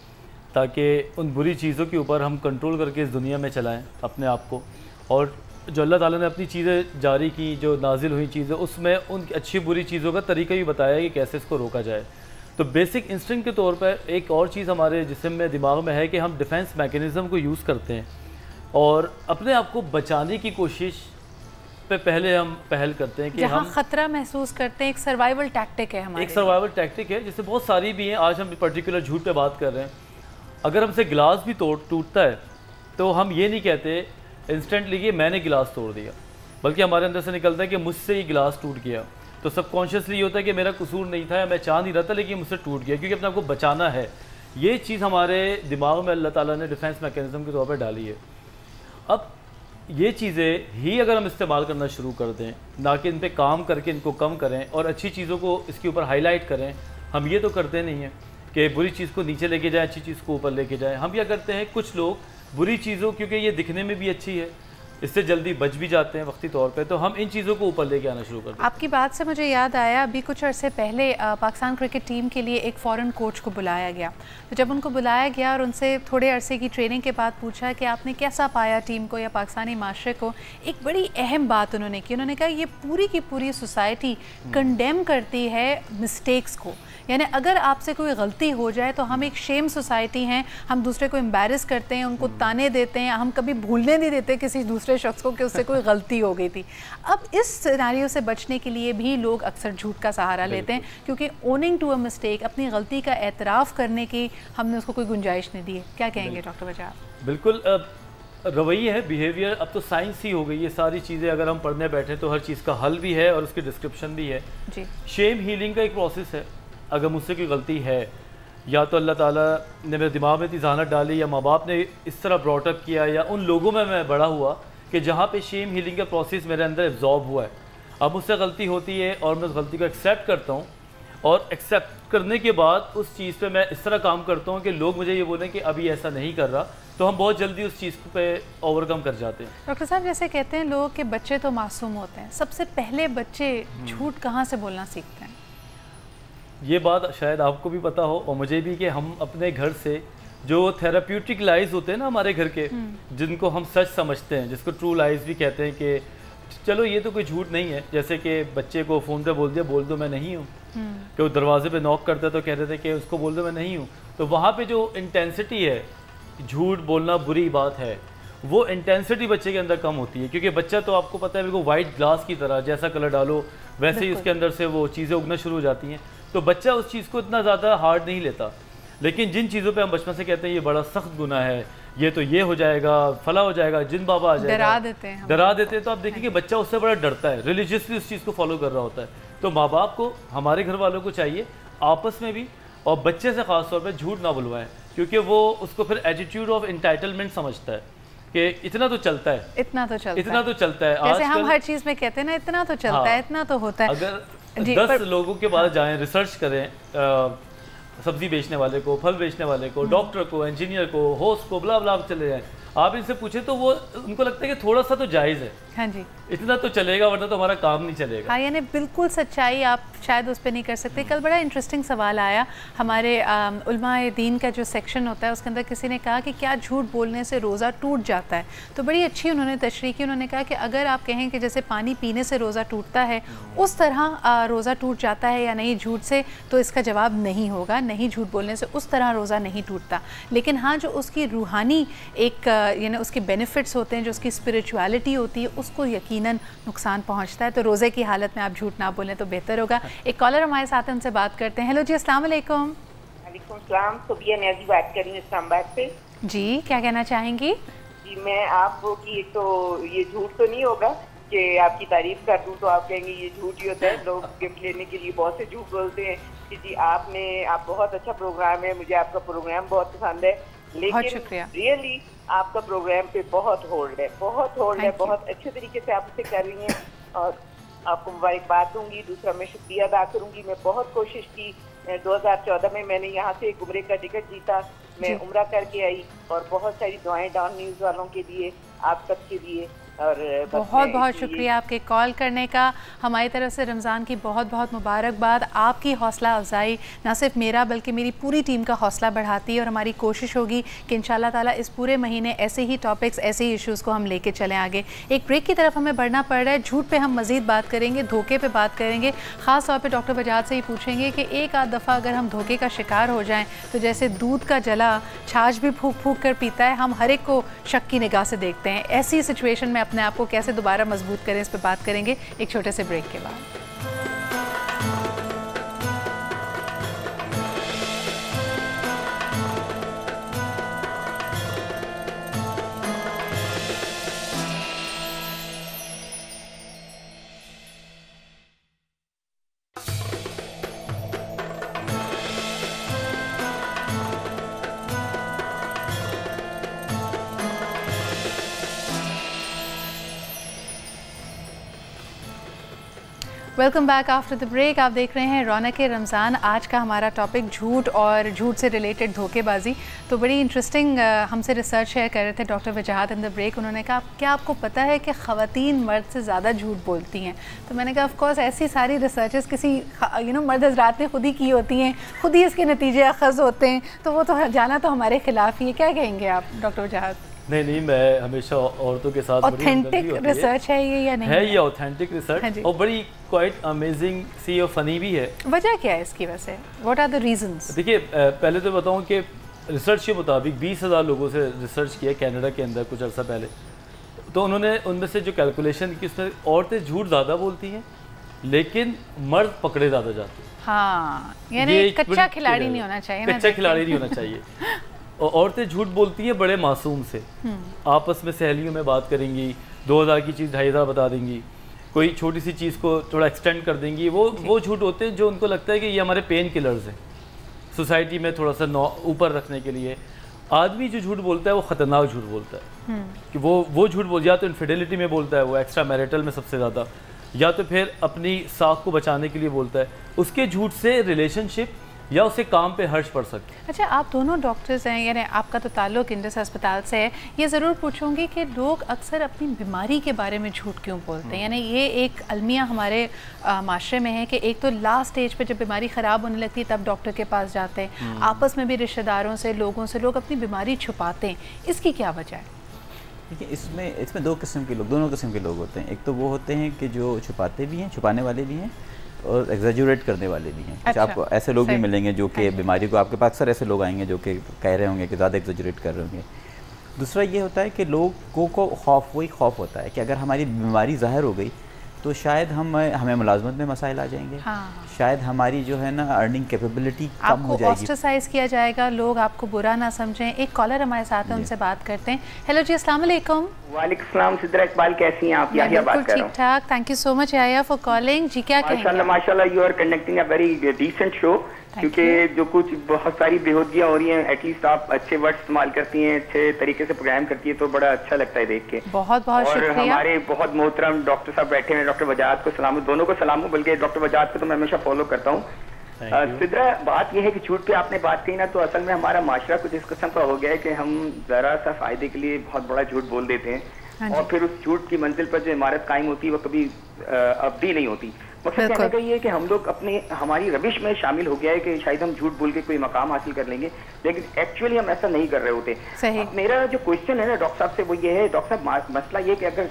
ताकि उन बुरी चीज़ों के ऊपर हम कंट्रोल करके इस दुनिया में चलाएं अपने आप को। और जो अल्लाह ताला ने अपनी चीज़ें जारी की, जो नाजिल हुई चीज़ें, उसमें उन अच्छी बुरी चीज़ों का तरीका भी बताया कि कैसे इसको रोका जाए। तो बेसिक इंस्टिंक्ट के तौर पर एक और चीज़ हमारे जिस्म में दिमाग में है कि हम डिफेंस मैकेनिज़्म को यूज़ करते हैं और अपने आप को बचाने की कोशिश पे पहले हम पहल करते हैं कि जहाँ हम खतरा महसूस करते हैं। एक सर्वाइवल टैक्टिक है हमारे एक सर्वाइवल टैक्टिक है, जिससे बहुत सारी भी हैं। आज हम पर्टिकुलर झूठ पे बात कर रहे हैं। अगर हमसे गिलास भी टूटता है तो हम ये नहीं कहते इंस्टेंटली कि मैंने गिलास तोड़ दिया, बल्कि हमारे अंदर से निकलता है कि मुझसे ही गिलास टूट गया। तो सबकॉन्शियसली ये होता है कि मेरा कसूर नहीं था या मैं चाह नहीं रहा था, लेकिन मुझसे टूट गया, क्योंकि अपने आप को बचाना है। ये चीज़ हमारे दिमाग में अल्लाह ताला ने डिफेंस मैकेनिज़्म के तौर पर डाली है। अब ये चीज़ें ही अगर हम इस्तेमाल करना शुरू कर दें, ना कि इन पे काम करके इनको कम करें और अच्छी चीज़ों को इसके ऊपर हाईलाइट करें, हम ये तो करते नहीं हैं कि बुरी चीज़ को नीचे लेके जाएं, अच्छी चीज़ को ऊपर लेके जाएं। हम क्या करते हैं, कुछ लोग बुरी चीज़ों, क्योंकि ये दिखने में भी अच्छी है, इससे जल्दी बच भी जाते हैं वक्ती तौर पे, तो हम इन चीज़ों को ऊपर लेके आना शुरू कर देते हैं। आपकी बात से मुझे याद आया, अभी कुछ अरसे पहले पाकिस्तान क्रिकेट टीम के लिए एक फ़ॉरेन कोच को बुलाया गया। तो जब उनको बुलाया गया और उनसे थोड़े अरसे की ट्रेनिंग के बाद पूछा कि आपने कैसा पाया टीम को या पाकिस्तानी माशरे को, एक बड़ी अहम बात उन्होंने की। उन्होंने कहा ये पूरी की पूरी सोसाइटी कंडेम करती है मिस्टेक्स को, यानी अगर आपसे कोई गलती हो जाए तो हम एक शेम सोसाइटी हैं, हम दूसरे को एम्बैरस करते हैं, उनको ताने देते हैं, हम कभी भूलने नहीं देते किसी दूसरे शख्स को कि उससे कोई गलती हो गई थी। अब इस सिनेरियो से बचने के लिए भी लोग अक्सर झूठ का सहारा लेते हैं, क्योंकि ओनिंग टू अ मिस्टेक, अपनी गलती का एतराफ़ करने की हमने उसको कोई गुंजाइश नहीं दी है। क्या कहेंगे डॉक्टर बजाज? बिल्कुल, रवैया है, बिहेवियर, अब तो साइंस ही हो गई है सारी चीज़ें। अगर हम पढ़ने बैठे तो हर चीज़ का हल भी है और उसकी डिस्क्रिप्शन भी है जी। शेम हीलिंग का एक प्रोसेस है। अगर मुझसे कोई गलती है, या तो अल्लाह ताला ने मेरे दिमाग में इतनी ज़हानत डाली, या माँ बाप ने इस तरह ब्रॉटअप किया, या उन लोगों में मैं बड़ा हुआ कि जहाँ पे शेम हीलिंग का प्रोसेस मेरे अंदर एब्जॉर्ब हुआ है। अब मुझसे गलती होती है और मैं उस गलती को एक्सेप्ट करता हूँ, और एक्सेप्ट करने के बाद उस चीज़ पे मैं इस तरह काम करता हूँ कि लोग मुझे ये बोलें कि अभी ऐसा नहीं कर रहा, तो हम बहुत जल्दी उस चीज़ पे ओवरकम कर जाते हैं। डॉक्टर साहब, जैसे कहते हैं लोग कि बच्चे तो मासूम होते हैं, सबसे पहले बच्चे झूठ कहाँ से बोलना सीखते हैं? ये बात शायद आपको भी पता हो और मुझे भी, कि हम अपने घर से जो थेराप्यूटिक लाइज होते हैं ना हमारे घर के, जिनको हम सच समझते हैं, जिसको ट्रू लाइज भी कहते हैं, कि चलो ये तो कोई झूठ नहीं है। जैसे कि बच्चे को फ़ोन पे बोल दिया, बोल दो मैं नहीं हूँ, कि वो दरवाजे पे नॉक करता है तो कहते थे कि उसको बोल दो मैं नहीं हूँ। तो वहाँ पे जो इंटेंसिटी है, झूठ बोलना बुरी बात है, वो इंटेंसिटी बच्चे के अंदर कम होती है, क्योंकि बच्चा तो आपको पता है बिल्कुल वाइट ग्लास की तरह, जैसा कलर डालो वैसे ही उसके अंदर से वो चीज़ें उगना शुरू हो जाती हैं। तो बच्चा उस चीज़ को इतना ज़्यादा हार्ड नहीं लेता। लेकिन जिन चीज़ों पे हम बचपन से कहते हैं ये बड़ा सख्त गुनाह है, ये तो ये हो जाएगा, फला हो जाएगा, जिन बाबा आ जाएगा, डरा देते हैं, तो आप देखेंगे बच्चा उससे बड़ा डरता है, रिलीजियसली उस चीज़ को फॉलो कर रहा होता है। तो माँ बाप को, हमारे घर वालों को चाहिए आपस में भी, और बच्चे से ख़ास तौर पर झूठ ना बुलवाएं, क्योंकि वो उसको फिर एटीट्यूड ऑफ इंटाइटलमेंट समझता है कि इतना तो चलता है, इतना तो चलता है। जैसे हम हर चीज़ में कहते हैं ना, इतना तो चलता है, इतना तो होता है। अगर 10 लोगों के पास जाएं, रिसर्च करें, सब्जी बेचने वाले को, फल बेचने वाले को, डॉक्टर को, इंजीनियर को, होस्ट को, ब्ला ब्ला चले जाएं, आप इनसे पूछे तो वो उनको लगता है कि थोड़ा सा तो जायज़ है। हाँ जी, इतना तो चलेगा, वरना तो हमारा काम नहीं चलेगा। हाँ, यानी बिल्कुल सच्चाई आप शायद उस पर नहीं कर सकते। कल बड़ा इंटरेस्टिंग सवाल आया हमारे उलमाए दीन का जो सेक्शन होता है, उसके अंदर किसी ने कहा कि क्या झूठ बोलने से रोज़ा टूट जाता है? तो बड़ी अच्छी उन्होंने तशरीह की। उन्होंने कहा कि अगर आप कहें कि जैसे पानी पीने से रोज़ा टूटता है, उस तरह रोज़ा टूट जाता है या नहीं झूठ से, तो इसका जवाब नहीं होगा। नहीं, झूठ बोलने से उस तरह रोज़ा नहीं टूटता। लेकिन हाँ, जो उसकी रूहानी एक यानी उसके बेनिफिट्स होते हैं, जो उसकी स्पिरिचुअलिटी होती है, उसको यकीनन नुकसान पहुंचता है। तो रोज़े की हालत में आप झूठ ना बोलें तो बेहतर होगा। एक कॉलर हमारे साथ है, उनसे बात करते हैं। हेलो जी, अस्सलाम वालेकुम। वालेकुम सलाम, सुबिया नियाज़ी बात कर रही हूँ इस्लामाबाद से। जी, क्या कहना चाहेंगी? जी, मैं आपको कि तो ये झूठ तो नहीं होगा कि आपकी तारीफ कर दूँ तो आप कहेंगे ये झूठ ही होता है। लोग गिफ्ट लेने के लिए बहुत से झूठ बोलते हैं कि जी आप बहुत अच्छा प्रोग्राम है, मुझे आपका प्रोग्राम बहुत पसंद है, लेकिन रियली आपका प्रोग्राम पे बहुत होल्ड है, बहुत अच्छे तरीके से आप उसे कर रही हैं और आपको मुबारकबाद दूंगी। दूसरा, मैं शुक्रिया अदा करूंगी। मैं बहुत कोशिश की, 2014 में मैंने यहाँ से एक उम्रे का टिकट जीता, मैं उम्रा करके आई और बहुत सारी दुआएं डॉन न्यूज़ वालों के लिए, आप सब के लिए, और बहुत बहुत शुक्रिया आपके कॉल करने का। हमारी तरफ से रमज़ान की बहुत बहुत मुबारकबाद। आपकी हौसला अफजाई ना सिर्फ मेरा बल्कि मेरी पूरी टीम का हौसला बढ़ाती है और हमारी कोशिश होगी कि इंशाल्लाह ताला इस पूरे महीने ऐसे ही टॉपिक्स, ऐसे ही इश्यूज़ को हम लेके चलें आगे। एक ब्रेक की तरफ हमें बढ़ना पड़ रहा है। झूठ पे हम मज़ीद बात करेंगे, धोखे पे बात करेंगे। ख़ास तौर पे डॉक्टर बजाज से ही पूछेंगे कि एक आध दफ़ा अगर हम धोखे का शिकार हो जाएँ तो जैसे दूध का जला छाछ भी फूंक फूंक कर पीता है, हम हर एक को शक की निगाह से देखते हैं। ऐसी सिचुएशन में अपने आप को कैसे दोबारा मजबूत करें, इस पर बात करेंगे एक छोटे से ब्रेक के बाद। Welcome back after the break. आप देख रहे हैं रौनक रमज़ान। आज का हमारा टॉपिक झूठ और झूठ से रिलेटेड धोखेबाजी। तो बड़ी इंटरेस्टिंग हमसे रिसर्च शेयर कर रहे थे doctor Wajahat in the break. उन्होंने कहा क्या आपको पता है कि ख़वातीन मर्द से ज़्यादा झूठ बोलती हैं? तो मैंने कहा ऑफ कोर्स ऐसी सारी रिसर्चेस किसी मर्द हज़रात ने खुद ही की होती हैं, खुद ही इसके नतीजे अखज़ होते हैं, तो वो तो जाना तो हमारे खिलाफ ही है। क्या कहेंगे आप डॉक्टर वजाहत? नहीं, मैं हमेशा औरतों के साथ ऑथेंटिक रिसर्च है ये या नहीं है? ये ऑथेंटिक रिसर्च और बड़ी क्वाइट अमेजिंग सी और फनी भी है। वजह क्या है इसकी? वैसे व्हाट आर द रीजंस? देखिए पहले तो बताऊं कि रिसर्च के मुताबिक 20,000 लोगों से रिसर्च किया कनाडा के अंदर कुछ अर्सा पहले। तो उन्होंने उनमें से जो कैलकुलेशन की उसमें औरतें झूठ ज़्यादा बोलती हैं लेकिन मर्द पकड़े ज़्यादा जाते हैं। हाँ, यानी कच्चा खिलाड़ी नहीं होना चाहिए, कच्चा खिलाड़ी नहीं होना चाहिए। और औरतें झूठ बोलती हैं बड़े मासूम से, आपस में सहेलियों में बात करेंगी, 2000 की चीज़ 2500 बता देंगी, कोई छोटी सी चीज़ को थोड़ा एक्सटेंड कर देंगी। वो झूठ होते हैं जो उनको लगता है कि ये हमारे पेन किलर्स हैं, सोसाइटी में थोड़ा सा ऊपर रखने के लिए। आदमी जो झूठ बोलता है वो ख़तरनाक झूठ बोलता है कि वो झूठ बोल या तो इनफिडेलिटी में बोलता है, वो एक्स्ट्रा मैरिटल में सबसे ज़्यादा, या तो फिर अपनी साख को बचाने के लिए बोलता है। उसके झूठ से रिलेशनशिप या उसे काम पे हर्ष पड़ सकते हैं। अच्छा, आप दोनों डॉक्टर्स हैं, यानी आपका तो ताल्लुक इंडस अस्पताल से है। ये ज़रूर पूछूंगी कि लोग अक्सर अपनी बीमारी के बारे में झूठ क्यों बोलते हैं? यानी ये एक अलमिया हमारे माशरे में है कि एक तो लास्ट स्टेज पे जब बीमारी ख़राब होने लगती है तब डॉक्टर के पास जाते हैं, आपस में भी रिश्तेदारों से, लोगों से लोग अपनी बीमारी छुपाते हैं। इसकी क्या वजह है? देखिए इसमें दोनों किस्म के लोग होते हैं। एक तो वो होते हैं कि जो छुपाते भी हैं, छुपाने वाले भी हैं, और एग्जैजुरेट करने वाले भी हैं। अच्छा, आपको ऐसे लोग भी मिलेंगे जो कि बीमारी को, आपके पास अक्सर ऐसे लोग आएंगे जो कि कह रहे होंगे कि ज़्यादा एग्जैजुरेट कर रहे होंगे। दूसरा ये होता है कि लोगों को खौफ होता है कि अगर हमारी बीमारी ज़ाहिर हो गई तो शायद हमें मुलाजमत में मसाइल आ जाएंगे। हाँ। शायद हमारी जो है ना अर्निंग कैपेबिलिटी कम हो जाएगी, ऑस्ट्रेसाइज किया जाएगा, लोग आपको बुरा ना समझें। एक कॉलर हमारे साथ है, उनसे बात करते हैं। हेलो जी, अस्सलाम वालेकुम। वालेकुम सलाम सिद्रा इकबाल, कैसी हैं आप? याहिया बात कर रहा हूं। ठीक ठाक, thank you so much Yahya for calling. जी क्या कहेंगे? माशाल्लाह you are conducting a very decent show, क्योंकि जो कुछ बहुत सारी बेहूदगियां हो रही हैं, एटलीस्ट आप अच्छे वर्ड इस्तेमाल करती हैं, अच्छे तरीके से प्रोग्राम करती है, तो बड़ा अच्छा लगता है देख के। बहुत बहुत शुक्रिया। और हमारे बहुत मोहतरम डॉक्टर साहब बैठे हैं, डॉक्टर वजाहत को सलाम, दोनों को सलाम हूँ, बल्कि डॉक्टर वजाहत को तो मैं हमेशा फॉलो करता हूँ। सिद्रा, बात यह है कि झूठ पे आपने बात कही ना, तो असल में हमारा माशरा कुछ इस किस्म का हो गया है कि हम जरा सा फायदे के लिए बहुत बड़ा झूठ बोल देते हैं और फिर उस झूठ की मंजिल पर जो इमारत कायम होती है वो कभी अब्दी नहीं होती। मकसद कहने का ये है कि हम लोग हमारी रविश में शामिल हो गया है कि शायद हम झूठ बोल के कोई मकाम हासिल कर लेंगे, लेकिन एक्चुअली हम ऐसा नहीं कर रहे होते। मेरा जो क्वेश्चन है ना डॉक्टर साहब से वो ये है, डॉक्टर साहब मसला ये कि अगर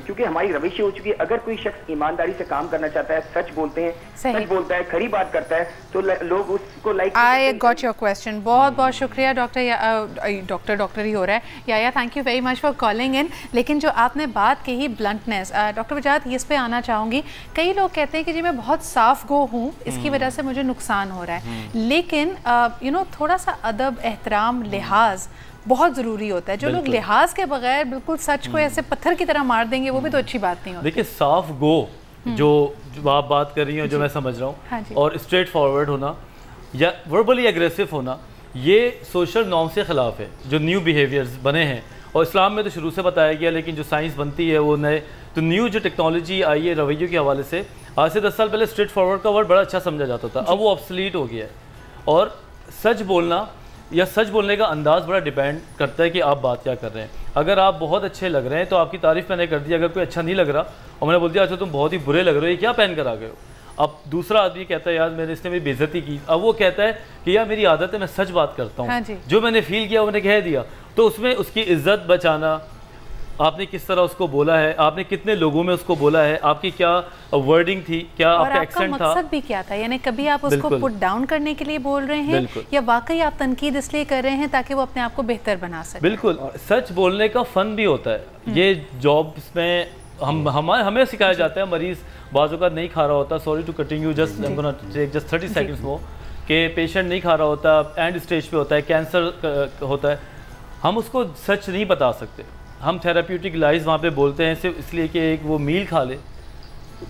क्योंकि हमारी रविश हो चुकी है, अगर कोई शख्स ईमानदारी से काम करना चाहता है, सच बोलते हैं, सच बोलता है, खरी बात करता है, तो लोग उसको like. I got your question. बहुत बहुत शुक्रिया डॉक्टर ही हो रहा है या thank you very much for calling in. लेकिन जो आपने बात कही ब्लंटनेस, डॉक्टर वजाहत इस पे आना चाहूँगी। कई लोग कहते हैं कि जी मैं बहुत साफ गो हूँ, इसकी वजह से मुझे नुकसान हो रहा है, लेकिन थोड़ा सा अदब, एहतराम, लिहाज बहुत ज़रूरी होता है। जो लोग लिहाज के बगैर बिल्कुल सच को ऐसे पत्थर की तरह मार देंगे, वो भी तो अच्छी बात नहीं होती। देखिए, साफ गो जो आप बात कर रही हैं, जो मैं समझ रहा हूँ, हाँ, और स्ट्रेट फॉरवर्ड होना या वर्बली एग्रेसिव होना, ये सोशल नॉर्म से ख़िलाफ़ है जो न्यू बिहेवियर्स बने हैं। और इस्लाम में तो शुरू से बताया गया, लेकिन जो साइंस बनती है वो नए, तो न्यू जो टेक्नोलॉजी आई है रवैयों के हवाले से, आज से 10 साल पहले स्ट्रेट फॉरवर्ड का वर्ड बड़ा अच्छा समझा जाता था, अब वो ऑब्सलीट हो गया है। और सच बोलना या सच बोलने का अंदाज़ बड़ा डिपेंड करता है कि आप बात क्या कर रहे हैं। अगर आप बहुत अच्छे लग रहे हैं तो आपकी तारीफ़ मैंने कर दी, अगर कोई अच्छा नहीं लग रहा और मैंने बोल दिया अच्छा तुम बहुत ही बुरे लग रहे हो, ये क्या पहन कर आ गए हो। अब दूसरा आदमी कहता है यार मैंने इसने मेरी बेइज्जती की, अब वो कहता है कि यार मेरी आदत है मैं सच बात करता हूँ, हाँ जो मैंने फील किया वो मैंने कह दिया। तो उसमें उसकी इज्जत बचाना, आपने किस तरह उसको बोला है, आपने कितने लोगों में उसको बोला है, आपकी क्या वर्डिंग थी, क्या आपका एक्सेंट था, मकसद भी क्या था, यानी कभी आप उसको पुट डाउन करने के लिए बोल रहे हैं या वाकई आप तनकीद इसलिए कर रहे हैं ताकि वो अपने आप को बेहतर बना सके। बिल्कुल, सच बोलने का फन भी होता है। ये जॉब्स में हमें सिखाया जाता है, मरीज बाजू का नहीं खा रहा होता, sorry to cutting you, just 30 seconds more, कि पेशेंट नहीं खा रहा होता, एंड स्टेज पे होता है, कैंसर होता है, हम उसको सच नहीं बता सकते। हम थेराप्यूटिक लाइज वहाँ पे बोलते हैं सिर्फ इसलिए कि एक वो मील खा ले,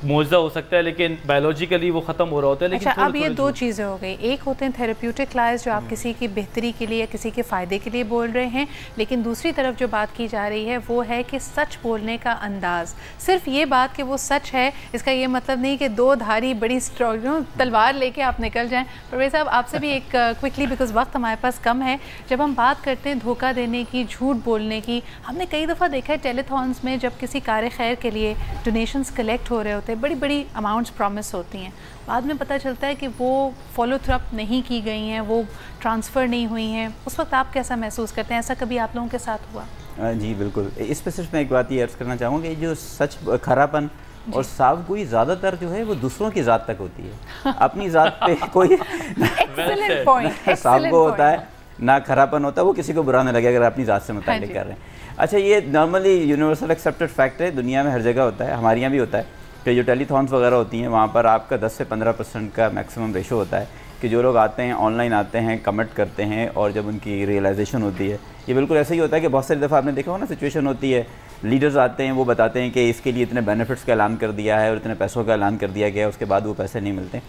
मुआवजा हो सकता है, लेकिन बायोलॉजिकली वो ख़त्म हो रहा होता है। लेकिन अच्छा, अब ये दो चीज़ें हो गई, एक होते हैं थेरेप्यूटिक लाइज जो आप किसी की बेहतरी के लिए या किसी के फ़ायदे के लिए बोल रहे हैं, लेकिन दूसरी तरफ जो बात की जा रही है वो है कि सच बोलने का अंदाज़। सिर्फ ये बात कि वो सच है इसका ये मतलब नहीं कि दो धारी बड़ी तलवार लेके आप निकल जाएं। परवेज़ साहब, आपसे भी एक क्विकली, बिकॉज वक्त हमारे पास कम है, जब हम बात करते हैं धोखा देने की, झूठ बोलने की, हमने कई दफ़ा देखा है टेलीथॉन्स में जब किसी कार्य खैर के लिए डोनेशंस कलेक्ट हो रहे होते हैं, बड़ी बड़ी अमाउंट्स प्रॉमिस होती हैं, बाद में पता चलता है कि वो फॉलो थ्रू अप नहीं की गई हैं, वो ट्रांसफ़र नहीं हुई हैं। उस वक्त आप कैसा महसूस करते हैं? ऐसा कभी आप लोगों के साथ हुआ? जी बिल्कुल। इस पर सिर्फ मैं एक बात ये अर्ज़ करना चाहूँगा कि जो सच खरापन और साफ गोई ज़्यादातर जो है वो दूसरों की ज़ात तक होती है, अपनी ज़ात पे कोई साफ गो होता है ना खरापन होता है, वो किसी को बुरा नहीं लगे अगर अपनी ज़ात से मुताल्लिक कर रहे हैं। अच्छा, ये नॉर्मली यूनिवर्सल एक्सेप्टेड फैक्ट है, दुनिया में हर जगह होता है, हमारे यहाँ भी होता है कि जो टेलीथॉन्स वगैरह होती हैं वहाँ पर आपका 10 से 15% का मैक्सिमम रेशो होता है कि जो लोग आते हैं ऑनलाइन आते हैं, कमेंट करते हैं और जब उनकी रियलाइजेशन होती है, ये बिल्कुल ऐसा ही होता है कि बहुत सारी दफ़ा आपने देखा हो ना, सिचुएशन होती है, लीडर्स आते हैं, वो बताते हैं कि इसके लिए इतने बेनिफिट्स का ऐलान कर दिया है और इतने पैसों का ऐलान कर दिया गया, उसके बाद वो पैसे नहीं मिलते।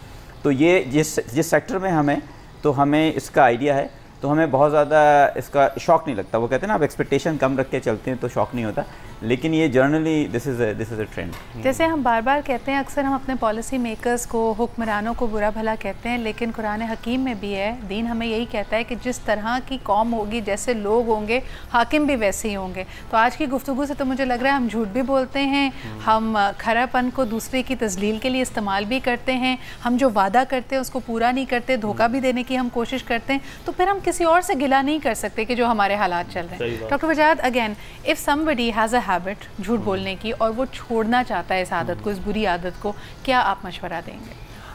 तो ये जिस सेक्टर में हमें, तो हमें इसका आइडिया है, तो हमें बहुत ज़्यादा इसका शौक नहीं लगता। वो कहते हैं ना, आप एक्सपेक्टेशन कम रख के चलते हैं तो शौक नहीं होता, लेकिन ये generally this is a trend. जैसे हम बार बार कहते हैं, अक्सर हम अपने पॉलिसी मेकर्स को, हुक्मरानों को बुरा भला कहते हैं, लेकिन कुरान हकीम में भी है, दीन हमें यही कहता है कि जिस तरह की कौम होगी, जैसे लोग होंगे, हाकिम भी वैसे ही होंगे। तो आज की गुफ्तगू से तो मुझे लग रहा है हम झूठ भी बोलते हैं, हम खरापन को दूसरे की तजलील के लिए इस्तेमाल भी करते हैं, हम जो वादा करते हैं उसको पूरा नहीं करते, धोखा भी देने की हम कोशिश करते हैं, तो फिर हम किसी और से गिला नहीं कर सकते कि जो हमारे हालात चल रहे हैं। Doctor Wajad, again, if somebody has a habit झूठ बोलने की और वो छोड़ना चाहता है इस आदत को, इस बुरी आदत को, क्या आप मशवरा देंगे?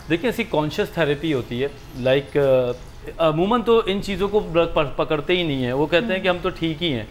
देखिए, ऐसी कॉन्शियस थेरेपी होती है, लाइक अमूमन तो इन चीज़ों को पकड़ते ही नहीं है, वो कहते हैं कि हम तो ठीक ही हैं,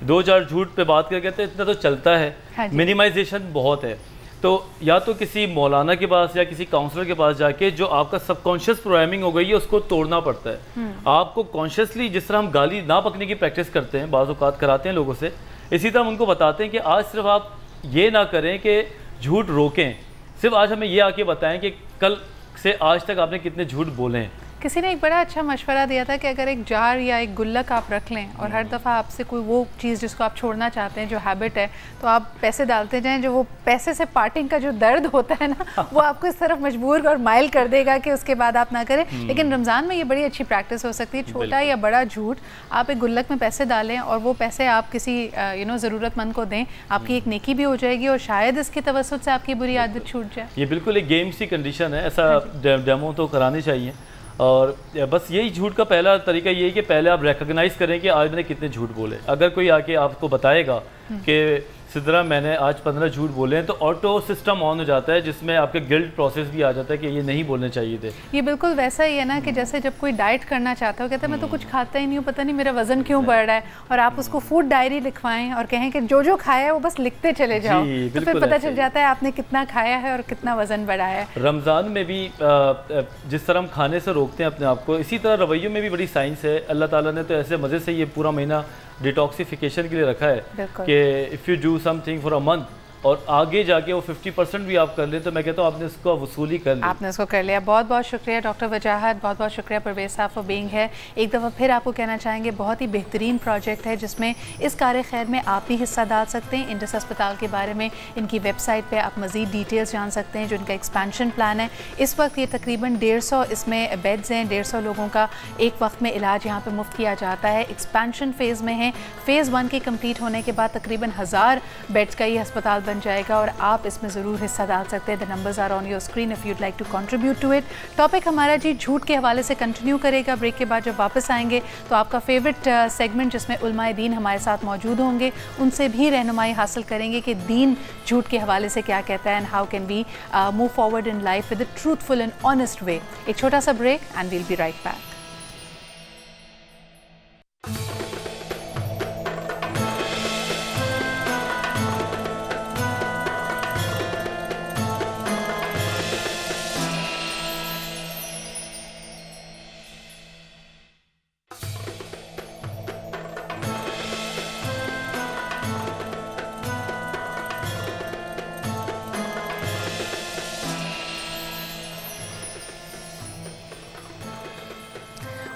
2-4 झूठ पे बात कर कहते हैं इतना तो चलता है। हाँ, मिनिमाइजेशन बहुत है। तो या तो किसी मौलाना के पास या किसी काउंसलर के पास जाके जो आपका सबकॉन्शियस प्रोग्रामिंग हो गई है उसको तोड़ना पड़ता है। आपको कॉन्शियसली, जिस तरह हम गाली ना पकने की प्रैक्टिस करते हैं, बाज़ औक़ात कराते हैं लोगों से, इसी तरह हम उनको बताते हैं कि आज सिर्फ आप ये ना करें कि झूठ रोकें, सिर्फ आज हमें ये आके बताएं कि कल से आज तक आपने कितने झूठ बोले हैं। किसी ने एक बड़ा अच्छा मशवरा दिया था कि अगर एक जार या एक गुल्लक आप रख लें और हर दफ़ा आपसे कोई वो चीज़ जिसको आप छोड़ना चाहते हैं, जो हैबिट है, तो आप पैसे डालते जाएं, जो वो पैसे से पार्टिंग का जो दर्द होता है ना, वो आपको इस तरफ मजबूर और माइल कर देगा कि उसके बाद आप ना करें। लेकिन रमज़ान में ये बड़ी अच्छी प्रैक्टिस हो सकती है, छोटा या बड़ा झूठ, आप एक गुल्लक में पैसे डालें और वो पैसे आप किसी ज़रूरतमंद को दें, आपकी एक नेकी भी हो जाएगी और शायद इसकी तवस्सुत से आपकी बुरी आदत छूट जाए। ये बिल्कुल एक गेम्स की कंडीशन है, ऐसा डेमो तो करानी चाहिए। और बस यही झूठ का पहला तरीका ये है कि पहले आप रिकॉग्नाइज़ करें कि आज मैंने कितने झूठ बोले। अगर कोई आके आपको बताएगा कि सिद्रा मैंने आज 15 झूठ बोले हैं, तो ऑटो सिस्टम ऑन हो जाता है जिसमें आपके गिल्ट प्रोसेस भी आ जाता है कि ये नहीं बोलने चाहिए थे। ये बिल्कुल वैसा ही है ना कि जैसे जब कोई डाइट करना चाहता है, कहता है मैं तो कुछ खाता ही नहीं हूँ, पता नहीं मेरा वजन क्यों बढ़ रहा है, और आप उसको फूड डायरी लिखवाएं और कहें कि जो जो खाया है वो बस लिखते चले जाओ, तो फिर पता चल जाता है आपने कितना खाया है और कितना वजन बढ़ाया है। रमज़ान में भी जिस तरह हम खाने से रोकते हैं अपने आप को, इसी तरह रवैयों में भी बड़ी साइंस है। अल्लाह ताला ने तो ऐसे मज़े से ये पूरा महीना डिटॉक्सिफिकेशन के लिए रखा है कि if you do something for a month और आगे जाके वो 50% भी आप कर लें तो मैं कहता हूँ आपने इसको वसूली कर ली। आपने इसको कर लिया। बहुत बहुत शुक्रिया डॉक्टर वजाहत, बहुत बहुत शुक्रिया परवेज़ साहब फॉर बीइंग है। एक दफ़ा फिर आपको कहना चाहेंगे बहुत ही बेहतरीन प्रोजेक्ट है जिसमें इस कार्य खैर में आप भी हिस्सा डाल सकते हैं। इंडस अस्पताल के बारे में इनकी वेबसाइट पर आप मज़ीद डिटेल्स जान सकते हैं, जो इनका एक्सपेंशन प्लान है। इस वक्त ये तकरीबन 150 इसमें बेड्स हैं, 150 लोगों का एक वक्त में इलाज यहाँ पर मुफ्त किया जाता है। एक्सपेंशन फ़ेज़ में है। फ़ेज़ 1 के कम्प्लीट होने के बाद तकरीबन 1000 बेड्स का ये अस्पताल बन जाएगा और आप इसमें ज़रूर हिस्सा डाल सकते हैं। The numbers are on your screen if you'd like to contribute to it. Topic हमारा जी झूठ के हवाले से कंटिन्यू करेगा। ब्रेक के बाद जब वापस आएंगे तो आपका फेवरेट सेगमेंट जिसमें उलमाए दीन हमारे साथ मौजूद होंगे, उनसे भी रहनुमाई हासिल करेंगे कि दीन झूठ के हवाले से क्या कहता है and how can we move forward in life with a truthful and honest way. एक छोटा सा break and we'll be right back.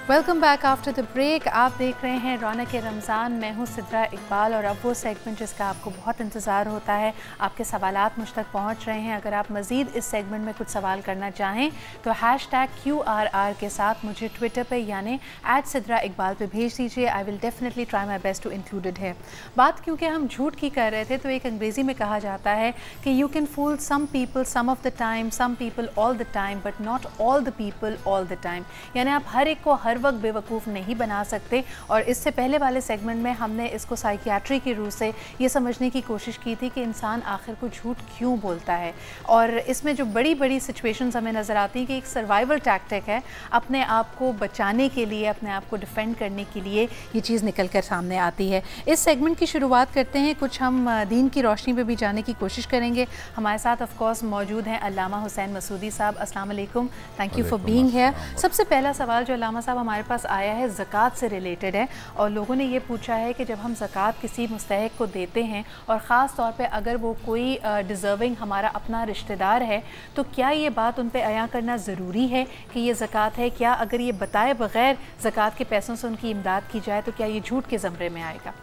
Welcome back after the break. आप देख रहे हैं रौनक रमज़ान। मैं हूं सिद्रा इकबाल और अब वो सेगमेंट जिसका आपको बहुत इंतज़ार होता है, आपके सवालात मुझ तक पहुंच रहे हैं। अगर आप मज़ीद इस सेगमेंट में कुछ सवाल करना चाहें तो #QRR के साथ मुझे ट्विटर पे यानी @सिद्रा इकबाल पे भेज दीजिए। I will definitely try my best to include it है। बात क्योंकि हम झूठ की कर रहे थे तो एक अंग्रेज़ी में कहा जाता है कि you can fool some people some of the time, some people all the time, but not all the people all the time. यानी आप हर एक को हर वक्त बेवकूफ़ नहीं बना सकते। और इससे पहले वाले सेगमेंट में हमने इसको साइकियाट्री की रूह से ये समझने की कोशिश की थी कि इंसान आखिर को झूठ क्यों बोलता है। और इसमें जो बड़ी बड़ी सिचुएशंस हमें नज़र आती हैं कि एक सर्वाइवल टैक्टिक है, अपने आप को बचाने के लिए, अपने आप को डिफेंड करने के लिए ये चीज़ निकल कर सामने आती है। इस सेगमेंट की शुरुआत करते हैं, कुछ हम दीन की रोशनी पर भी जाने की कोशिश करेंगे। हमारे साथ ऑफ कोर्स मौजूद हैं अल्लामा हुसैन मसूदी साहब। अस्सलाम वालेकुम, thank you for being here. सबसे पहला सवाल जो अल्लामा साहब हमारे पास आया है ज़कात से रिलेटेड है और लोगों ने ये पूछा है कि जब हम ज़कात किसी मुस्तहिक को देते हैं और ख़ास तौर पे अगर वो कोई डिज़र्विंग हमारा अपना रिश्तेदार है तो क्या ये बात उन पे अया करना ज़रूरी है कि ये ज़कात है? क्या अगर ये बताए बग़ैर ज़कात के पैसों से उनकी इमदाद की जाए तो क्या ये झूठ के ज़मरे में आएगा?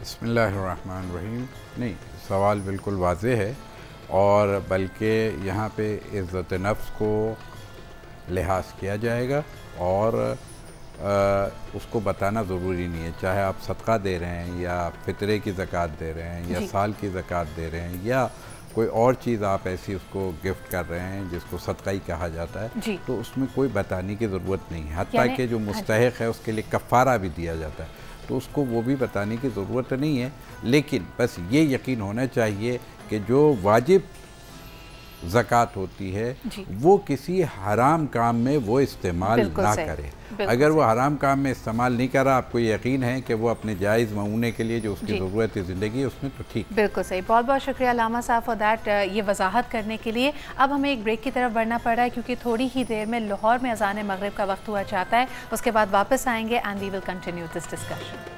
बिस्मिल्लाहिर्रहमानिर्रहीम। नहीं, सवाल बिल्कुल वाज़ेह है और बल्कि यहाँ पे इज़्ज़त नफ्स को लिहाज किया जाएगा और उसको बताना ज़रूरी नहीं है। चाहे आप सदका दे रहे हैं या फ़ितरे की ज़कात दे रहे हैं या साल की ज़कात दे रहे हैं या कोई और चीज़ आप ऐसी उसको गिफ्ट कर रहे हैं जिसको सदका ही कहा जाता है, तो उसमें कोई बताने की ज़रूरत नहीं है। हत्ता कि जो मुस्तहिक है उसके लिए कफ़ारा भी दिया जाता है, तो उसको वो भी बताने की ज़रूरत नहीं है। लेकिन बस ये यकीन होना चाहिए कि जो वाजिब ज़कात होती है वो किसी हराम काम में वो इस्तेमाल ना करे। अगर वो हराम काम में इस्तेमाल नहीं कर रहा, आपको यकीन है कि वो अपने जायज़ मऊने के लिए जो उसकी ज़रूरत है ज़िंदगी है उसमें, तो ठीक। बिल्कुल सही। बहुत बहुत शुक्रिया अल्लामा साहब फॉर दैट, ये वजाहत करने के लिए। अब हमें एक ब्रेक की तरफ बढ़ना पड़ा है क्योंकि थोड़ी ही देर में लाहौर में अज़ान मगरिब का वक्त हुआ चाहता है। उसके बाद वापस आएंगे and we will continue this discussion.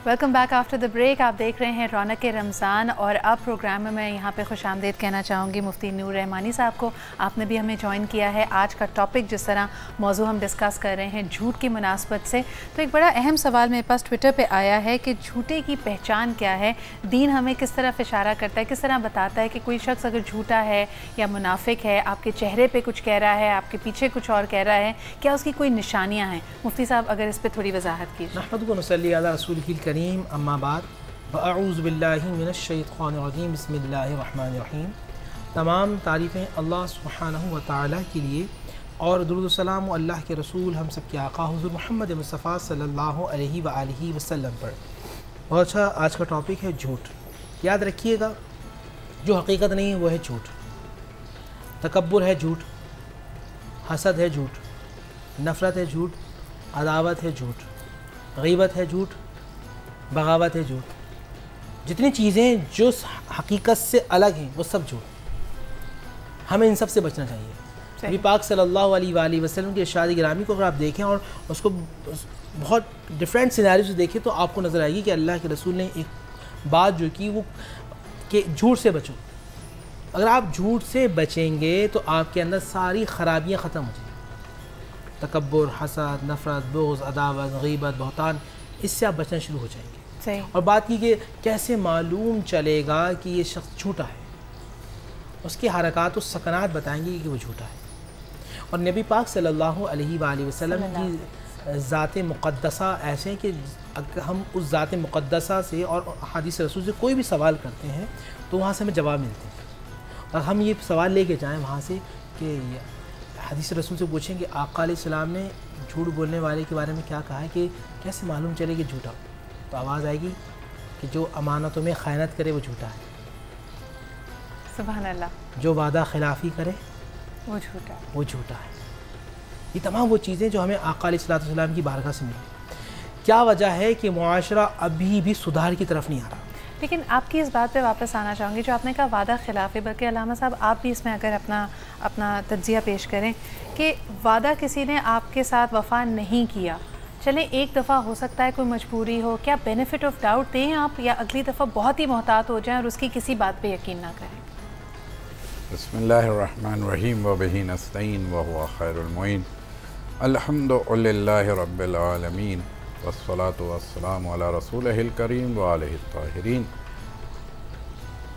Welcome back after the break. आप देख रहे हैं रौनक रमज़ान और अब प्रोग्राम में मैं यहाँ पे खुशामदीद कहना चाहूँगी मुफ्ती नूर रहमानी साहब को। आपने भी हमें ज्वाइन किया है। आज का टॉपिक जिस तरह मौजू हम डिस्कस कर रहे हैं झूठ की मुनासबत से, तो एक बड़ा अहम सवाल मेरे पास ट्विटर पे आया है कि झूठे की पहचान क्या है? दीन हमें किस तरफ इशारा करता है, किस तरह बताता है कि कोई शख्स अगर झूठा है या मुनाफिक है, आपके चेहरे पर कुछ कह रहा है, आपके पीछे कुछ और कह रहा है, क्या उसकी कोई निशानियाँ हैं? मुफ्ती साहब अगर इस पर थोड़ी वजाहत कीजिए। अम्मा बाद अऊज़ु बिल्लाहि मिनश शैतानिर रजीम बिस्मिल्लाहिर्रहमानिर्रहीम। तमाम तारीफ़ें अल्लाह सुब्हानहू व तआला के लिए और दुरूद सलाम अल्लाह के रसूल हम सब के आका हुज़ूर मोहम्मद मुस्तफ़ा सल्लल्लाहु अलैहि व आलिहि वसल्लम पर। बहुत अच्छा आज का टॉपिक है झूठ। याद रखिएगा, जो हकीकत नहीं है वो है झूठ। तकब्बुर है झूठ, हसद है झूठ, नफ़रत है झूठ, अदावत है झूठ, गीबत है झूठ, बगावत है झूठ। जितनी चीज़ें जो हकीकत से अलग हैं वो सब झूठ। हमें इन सब से बचना चाहिए। नबी पाक सल्लल्लाहु अलैहि वसल्लम की इरशाद गिरामी को अगर आप देखें और उसको बहुत डिफरेंट सिनेरियो से देखें तो आपको नज़र आएगी कि अल्लाह के रसूल ने एक बात जो की वो कि झूठ से बचो। अगर आप झूठ से बचेंगे तो आपके अंदर सारी ख़राबियाँ ख़त्म हो जाएंगी। तकब्बुर, हसद, नफ़रत, बुग़्ज़, अदावत, गीबत, बहतान, इससे आप बचना शुरू हो जाएंगे। सही। और बात की कि कैसे मालूम चलेगा कि ये शख्स झूठा है, उसकी हरकत और सकनात बताएंगे कि वो झूठा है। और नबी पाक सल्लल्लाहु अलैहि वसल्लम की ज़ात मुक़द्दसा ऐसे हैं कि अगर हम उस ज़ात मुक़द्दसा से और हदीस रसूल से कोई भी सवाल करते हैं तो वहाँ से हमें जवाब मिलते हैं। और हम ये सवाल लेके जाएँ वहाँ से कि हदीस रसूल से पूछें कि आका अलैहिस्सलाम ने झूठ बोलने वाले के बारे में क्या कहा है, कि कैसे मालूम चले कि झूठा, तो आवाज़ आएगी कि जो अमानतों में ख़यानत करे वो झूठा है, सुभान अल्लाह, जो वादा खिलाफ़ी करे वो झूठा, वो झूठा है। ये तमाम वो चीज़ें जो हमें आका अलैहिस्सलाम की बारगाह से मिली। क्या वजह है कि मुआशरा अभी भी सुधार की तरफ नहीं आ रहा। लेकिन आपकी इस बात पे वापस आना चाहूँगी जो आपने कहा वादा खिलाफ़ी, बल्कि अल्लामा साहब आप भी इसमें अगर अपना तज्ज़िया पेश करें कि वादा किसी ने आपके साथ वफ़ा नहीं किया, चलें एक दफ़ा हो सकता है कोई मजबूरी हो, क्या बेनिफिट ऑफ डाउट दें आप, या अगली दफ़ा बहुत ही मोहतात हो जाएं और उसकी किसी बात पे यकीन ना करें? बिस्मिल्लाहिर्रहमानिर्रहीम व बिही नस्तईन व हुवा खैरुल मुईन अल्हम्दुलिल्लाहि रब्बिल आलमीन वस्सलातु वस्सलामु अला रसूलिहिल करीम व आलिहि ताहिरीन।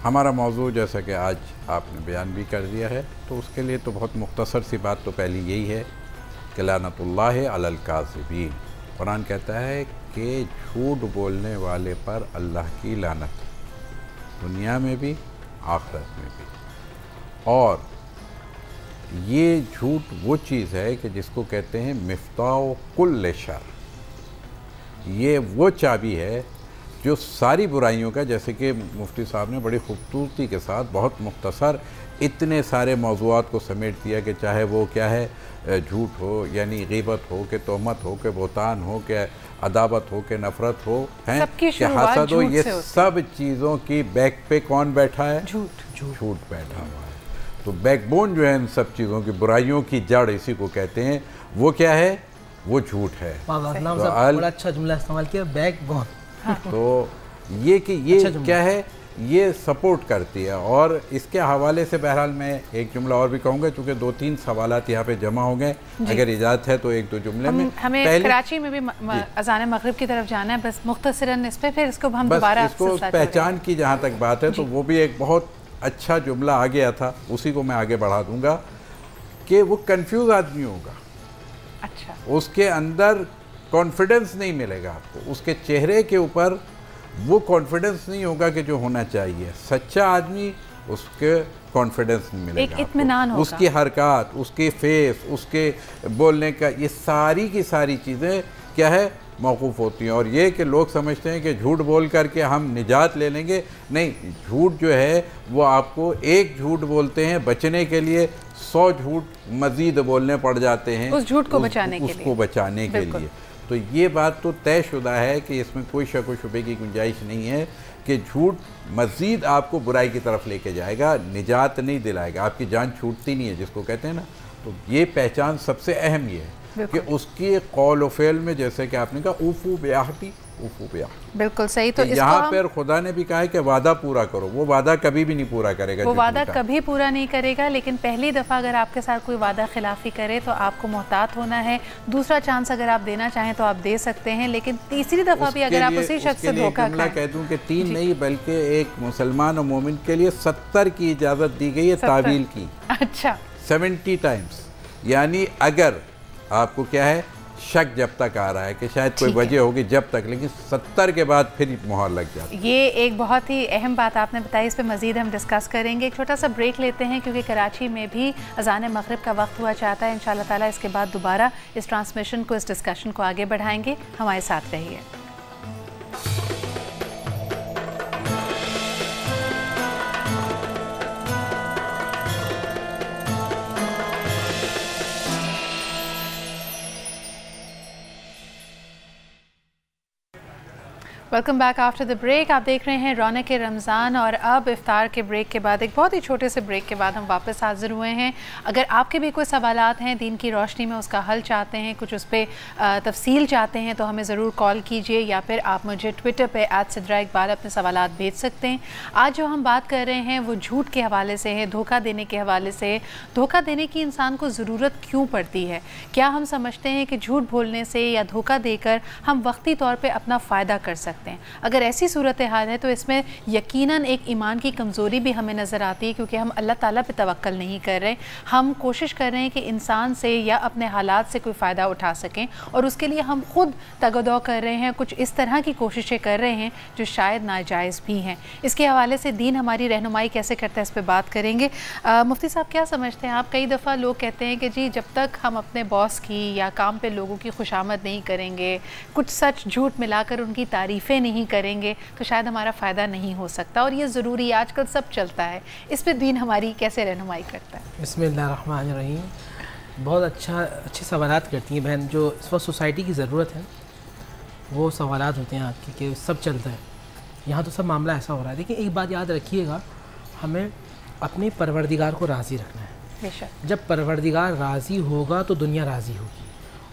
हमारा मौजू जैसा कि आज आपने बयान भी कर दिया है तो उसके लिए तो बहुत मुख्तसर सी बात तो पहली यही है कि लानतुल्लाहि अलल काज़िबीन। कुरान कहता है कि झूठ बोलने वाले पर अल्लाह की लानत, दुनिया में भी आखिरत में भी। और ये झूठ वो चीज़ है कि जिसको कहते हैं मिफ्ताह कुल्ल शर, ये वो चाबी है जो सारी बुराइयों का, जैसे कि मुफ्ती साहब ने बड़ी खूबसूरती के साथ बहुत मुख्तसर इतने सारे मौज़ूआत को समेट दिया कि चाहे वो क्या है, झूठ हो यानी गीबत हो, कि तोहमत हो, कि बोतान हो, कि अदावत हो, कि नफ़रत हो, हैं कि हसद हो, ये सब चीज़ों की बैक पे कौन बैठा है? झूठ बैठा हुआ है। तो बैकबोन जो है इन सब चीज़ों की, बुराइयों की जड़ इसी को कहते हैं, वो क्या है? वो झूठ है। तो बड़ा अच्छा जुमला इस्तेमाल किया, बैकबोन। तो ये कि ये अच्छा क्या है, ये सपोर्ट करती है। और इसके हवाले से बहरहाल मैं एक जुमला और भी कहूँगा, चूँकि 2-3 सवालात यहाँ पे जमा हो गए, अगर इजाज़त है तो 1-2 जुमले में। हमें कराची में भी अज़ान मग़रिब की तरफ जाना है, बस मुख्तसरन इस पे, फिर इसको हम दोबारा इसको पहचान की जहाँ तक बात है तो वो भी एक बहुत अच्छा जुमला आ गया था, उसी को मैं आगे बढ़ा दूँगा कि वो कंफ्यूज आदमी होगा। अच्छा, उसके अंदर कॉन्फिडेंस नहीं मिलेगा आपको, उसके चेहरे के ऊपर वो कॉन्फिडेंस नहीं होगा कि जो होना चाहिए। सच्चा आदमी, उसके कॉन्फिडेंस नहीं मिलेगा, एक इत्मीनान होगा, उसकी हरकत, उसके फेस, उसके बोलने का, ये सारी की सारी चीज़ें क्या है, मौकूफ़ होती हैं। और ये कि लोग समझते हैं कि झूठ बोल करके हम निजात ले लेंगे, नहीं, झूठ जो है वो आपको एक झूठ बोलते हैं बचने के लिए 100 झूठ मज़ीद बोलने पड़ जाते हैं उस झूठ को बचाने के लिए। तो ये बात तो तयशुदा है कि इसमें कोई शक व शुबे की गुंजाइश नहीं है कि झूठ मज़ीद आपको बुराई की तरफ लेके जाएगा, निजात नहीं दिलाएगा, आपकी जान छूटती नहीं है जिसको कहते हैं ना। तो ये पहचान सबसे अहम ये है कि उसकी कौल व फ़ेल में, जैसे कि आपने कहा ऊफ़ू बेआहदी, ऊफ़ू बेआहदी, बिल्कुल सही। तो यहाँ पर खुदा ने भी कहा है कि वादा पूरा करो, वो वादा कभी भी नहीं पूरा करेगा, वो वादा कभी पूरा नहीं करेगा। लेकिन पहली दफ़ा अगर आपके साथ कोई वादा खिलाफ़ी करे तो आपको मोहतात होना है। दूसरा चांस अगर आप देना चाहें तो आप दे सकते हैं, लेकिन तीसरी दफ़ा भी अगर आप उसी शख्स से धोखा खाएं, कह दूँ कि 3 नहीं बल्कि एक मुसलमान और मोमिन के लिए 70 की इजाज़त दी गई है तावील की। अच्छा, 70 टाइम्स। यानी अगर आपको क्या है, शक जब तक आ रहा है कि शायद कोई वजह होगी, जब तक, लेकिन 70 के बाद फिर मुहर लग जाती है। ये एक बहुत ही अहम बात आपने बताई, इस पे मज़ीद हम डिस्कस करेंगे। एक छोटा सा ब्रेक लेते हैं क्योंकि कराची में भी अज़ान मग़रिब का वक्त हुआ चाहता है। इंशाअल्लाह ताला इसके बाद दोबारा इस ट्रांसमिशन को, इस डिस्कशन को आगे बढ़ाएंगे। हमारे साथ रहिए। Welcome back after the break. आप देख रहे हैं रौनक रमज़ान और अब इफ्तार के ब्रेक के बाद, एक बहुत ही छोटे से ब्रेक के बाद हम वापस हाज़िर हुए हैं। अगर आपके भी कोई सवालात हैं दीन की रोशनी में, उसका हल चाहते हैं, कुछ उस पर तफसील चाहते हैं, तो हमें ज़रूर कॉल कीजिए या फिर आप मुझे ट्विटर पे @सिद्रा इकबाल अपने सवालात भेज सकते हैं। आज जो हम बात कर रहे हैं वो झूठ के हवाले से है, धोखा देने के हवाले से। धोखा देने की इंसान को ज़रूरत क्यों पड़ती है? क्या हम समझते हैं कि झूठ बोलने से या धोखा देकर हम वक्ती तौर पर अपना फ़ायदा कर सकते हैं? अगर ऐसी सूरत हाल है तो इसमें यकीनन एक ईमान की कमज़ोरी भी हमें नज़र आती है, क्योंकि हम अल्लाह ताला पे तवक्कल नहीं कर रहे। हम कोशिश कर रहे हैं कि इंसान से या अपने हालात से कोई फ़ायदा उठा सकें, और उसके लिए हम खुद तगदौ कर रहे हैं, कुछ इस तरह की कोशिशें कर रहे हैं जो शायद नाजायज़ भी हैं। इसके हवाले से दीन हमारी रहनुमाई कैसे करता है, इस पर बात करेंगे। मुफ्ती साहब, क्या समझते हैं आप? कई दफ़ा लोग कहते हैं कि जी जब तक हम अपने बॉस की या काम पे लोगों की खुशामद नहीं करेंगे, कुछ सच झूठ मिलाकर उनकी तारीफ़ें नहीं करेंगे, तो शायद हमारा फ़ायदा नहीं हो सकता, और ये ज़रूरी आजकल सब चलता है। इस पर दीन हमारी कैसे रहनुमाई करता है? बिस्मिल्लाहिर्रहमानिर्रहीम। बहुत अच्छे सवालात करती हैं बहन। जो इस वक्त सोसाइटी की ज़रूरत है वो सवालात होते हैं आपके कि सब चलता है। यहाँ तो सब मामला ऐसा हो रहा है। देखिए, एक बात याद रखिएगा, हमें अपने परवरदिगार को राज़ी रखना है। बेशक। जब परवरदिगार राज़ी होगा तो दुनिया राज़ी होगी,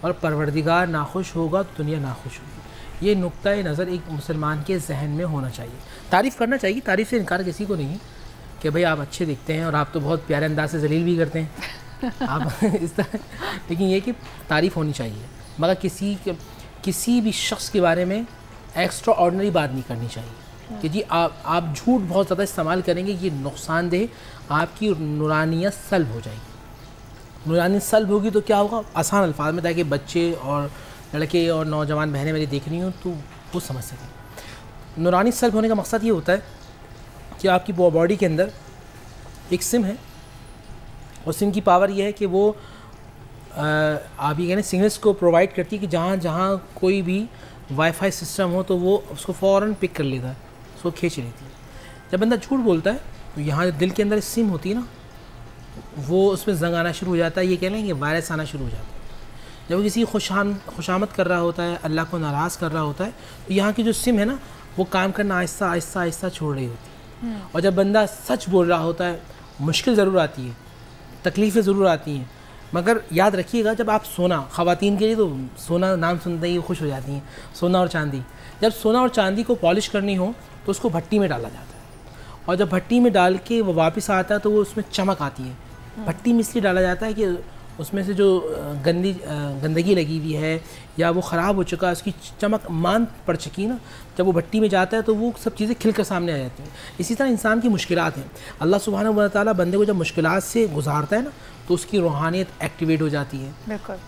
और परवरदिगार नाखुश होगा तो दुनिया नाखुश होगी। ये नुक्ता नज़र एक मुसलमान के जहन में होना चाहिए। तारीफ़ करना चाहिए, तारीफ़ से इनकार किसी को नहीं कि भाई आप अच्छे दिखते हैं और आप तो बहुत प्यारे अंदाज से जलील भी करते हैं आप इस तरह। लेकिन ये कि तारीफ़ होनी चाहिए, मगर किसी भी शख्स के बारे में एक्स्ट्रा ऑर्डनरी बात नहीं करनी चाहिए कि जी आप झूठ बहुत ज़्यादा इस्तेमाल करेंगे, ये नुकसानदेह, आपकी नूरानियत सल्ब हो जाएगी। नूरानियत सल्ब होगी तो क्या होगा? आसान अल्फाज में, ताकि बच्चे और लड़के और नौजवान बहनें मेरी देख रही हूँ तो वो समझ सकें। नूरानी सल्ब होने का मकसद ये होता है कि आपकी बॉडी के अंदर एक सिम है, और सिम की पावर ये है कि वो आप ये कहना सिग्नल्स को प्रोवाइड करती है कि जहाँ जहाँ कोई भी वाईफाई सिस्टम हो तो वो उसको फ़ौरन पिक कर लेता है, उसको खींच लेती है। जब बंदा झूठ बोलता है तो यहाँ दिल के अंदर सिम होती है ना, वो उसमें जंग आना शुरू हो जाता है, ये कह लेंगे वायरस आना शुरू हो जाता है। जब वो किसी खुशामद कर रहा होता है, अल्लाह को नाराज़ कर रहा होता है, तो यहाँ की जो सिम है ना, वो काम करना आहिस्ता आहिस्ता आहिस्ता छोड़ रही होती है। और जब बंदा सच बोल रहा होता है, मुश्किल ज़रूर आती है, तकलीफ़ें ज़रूर आती हैं, मगर याद रखिएगा, जब आप सोना, ख़वातीन के लिए तो सोना नाम सुनते ही खुश हो जाती हैं, सोना और चांदी। जब सोना और चांदी को पॉलिश करनी हो तो उसको भट्टी में डाला जाता है, और जब भट्टी में डाल के वो वापस आता है तो वो उसमें चमक आती है। भट्टी में इसलिए डाला जाता है कि उसमें से जो गंदगी लगी हुई है या वो ख़राब हो चुका है, उसकी चमक मान पड़ चुकी ना, जब वो भट्टी में जाता है तो वो सब चीज़ें खिल कर सामने आ जाती हैं। इसी तरह इंसान की मुश्किलात हैं। अल्लाह सुब्हानहू व तआला बंदे को जब मुश्किलात से गुजारता है ना, तो उसकी रूहानियत एक्टिवेट हो जाती है,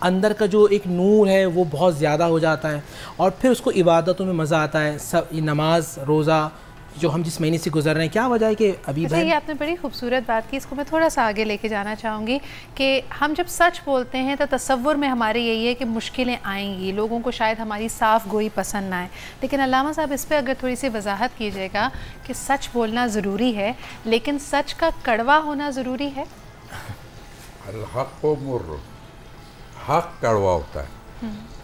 अंदर का जो एक नूर है वो बहुत ज़्यादा हो जाता है, और फिर उसको इबादतों में मज़ा आता है। सब ये नमाज, रोज़ा जो हम जिस महीने से गुजर रहे हैं, क्या वजह है कि अभी ये आपने बड़ी खूबसूरत बात की, इसको मैं थोड़ा सा आगे लेके जाना चाहूँगी कि हम जब सच बोलते हैं तो तसव्वुर में हमारे यही है कि मुश्किलें आएंगी, लोगों को शायद हमारी साफ गोई पसंद ना आए। लेकिन अल्लामा साहब, इस पर अगर थोड़ी सी वजाहत कीजिएगा कि सच बोलना ज़रूरी है, लेकिन सच का कड़वा होना ज़रूरी है। हक़ व मुर्र, हक़ कड़वा होता है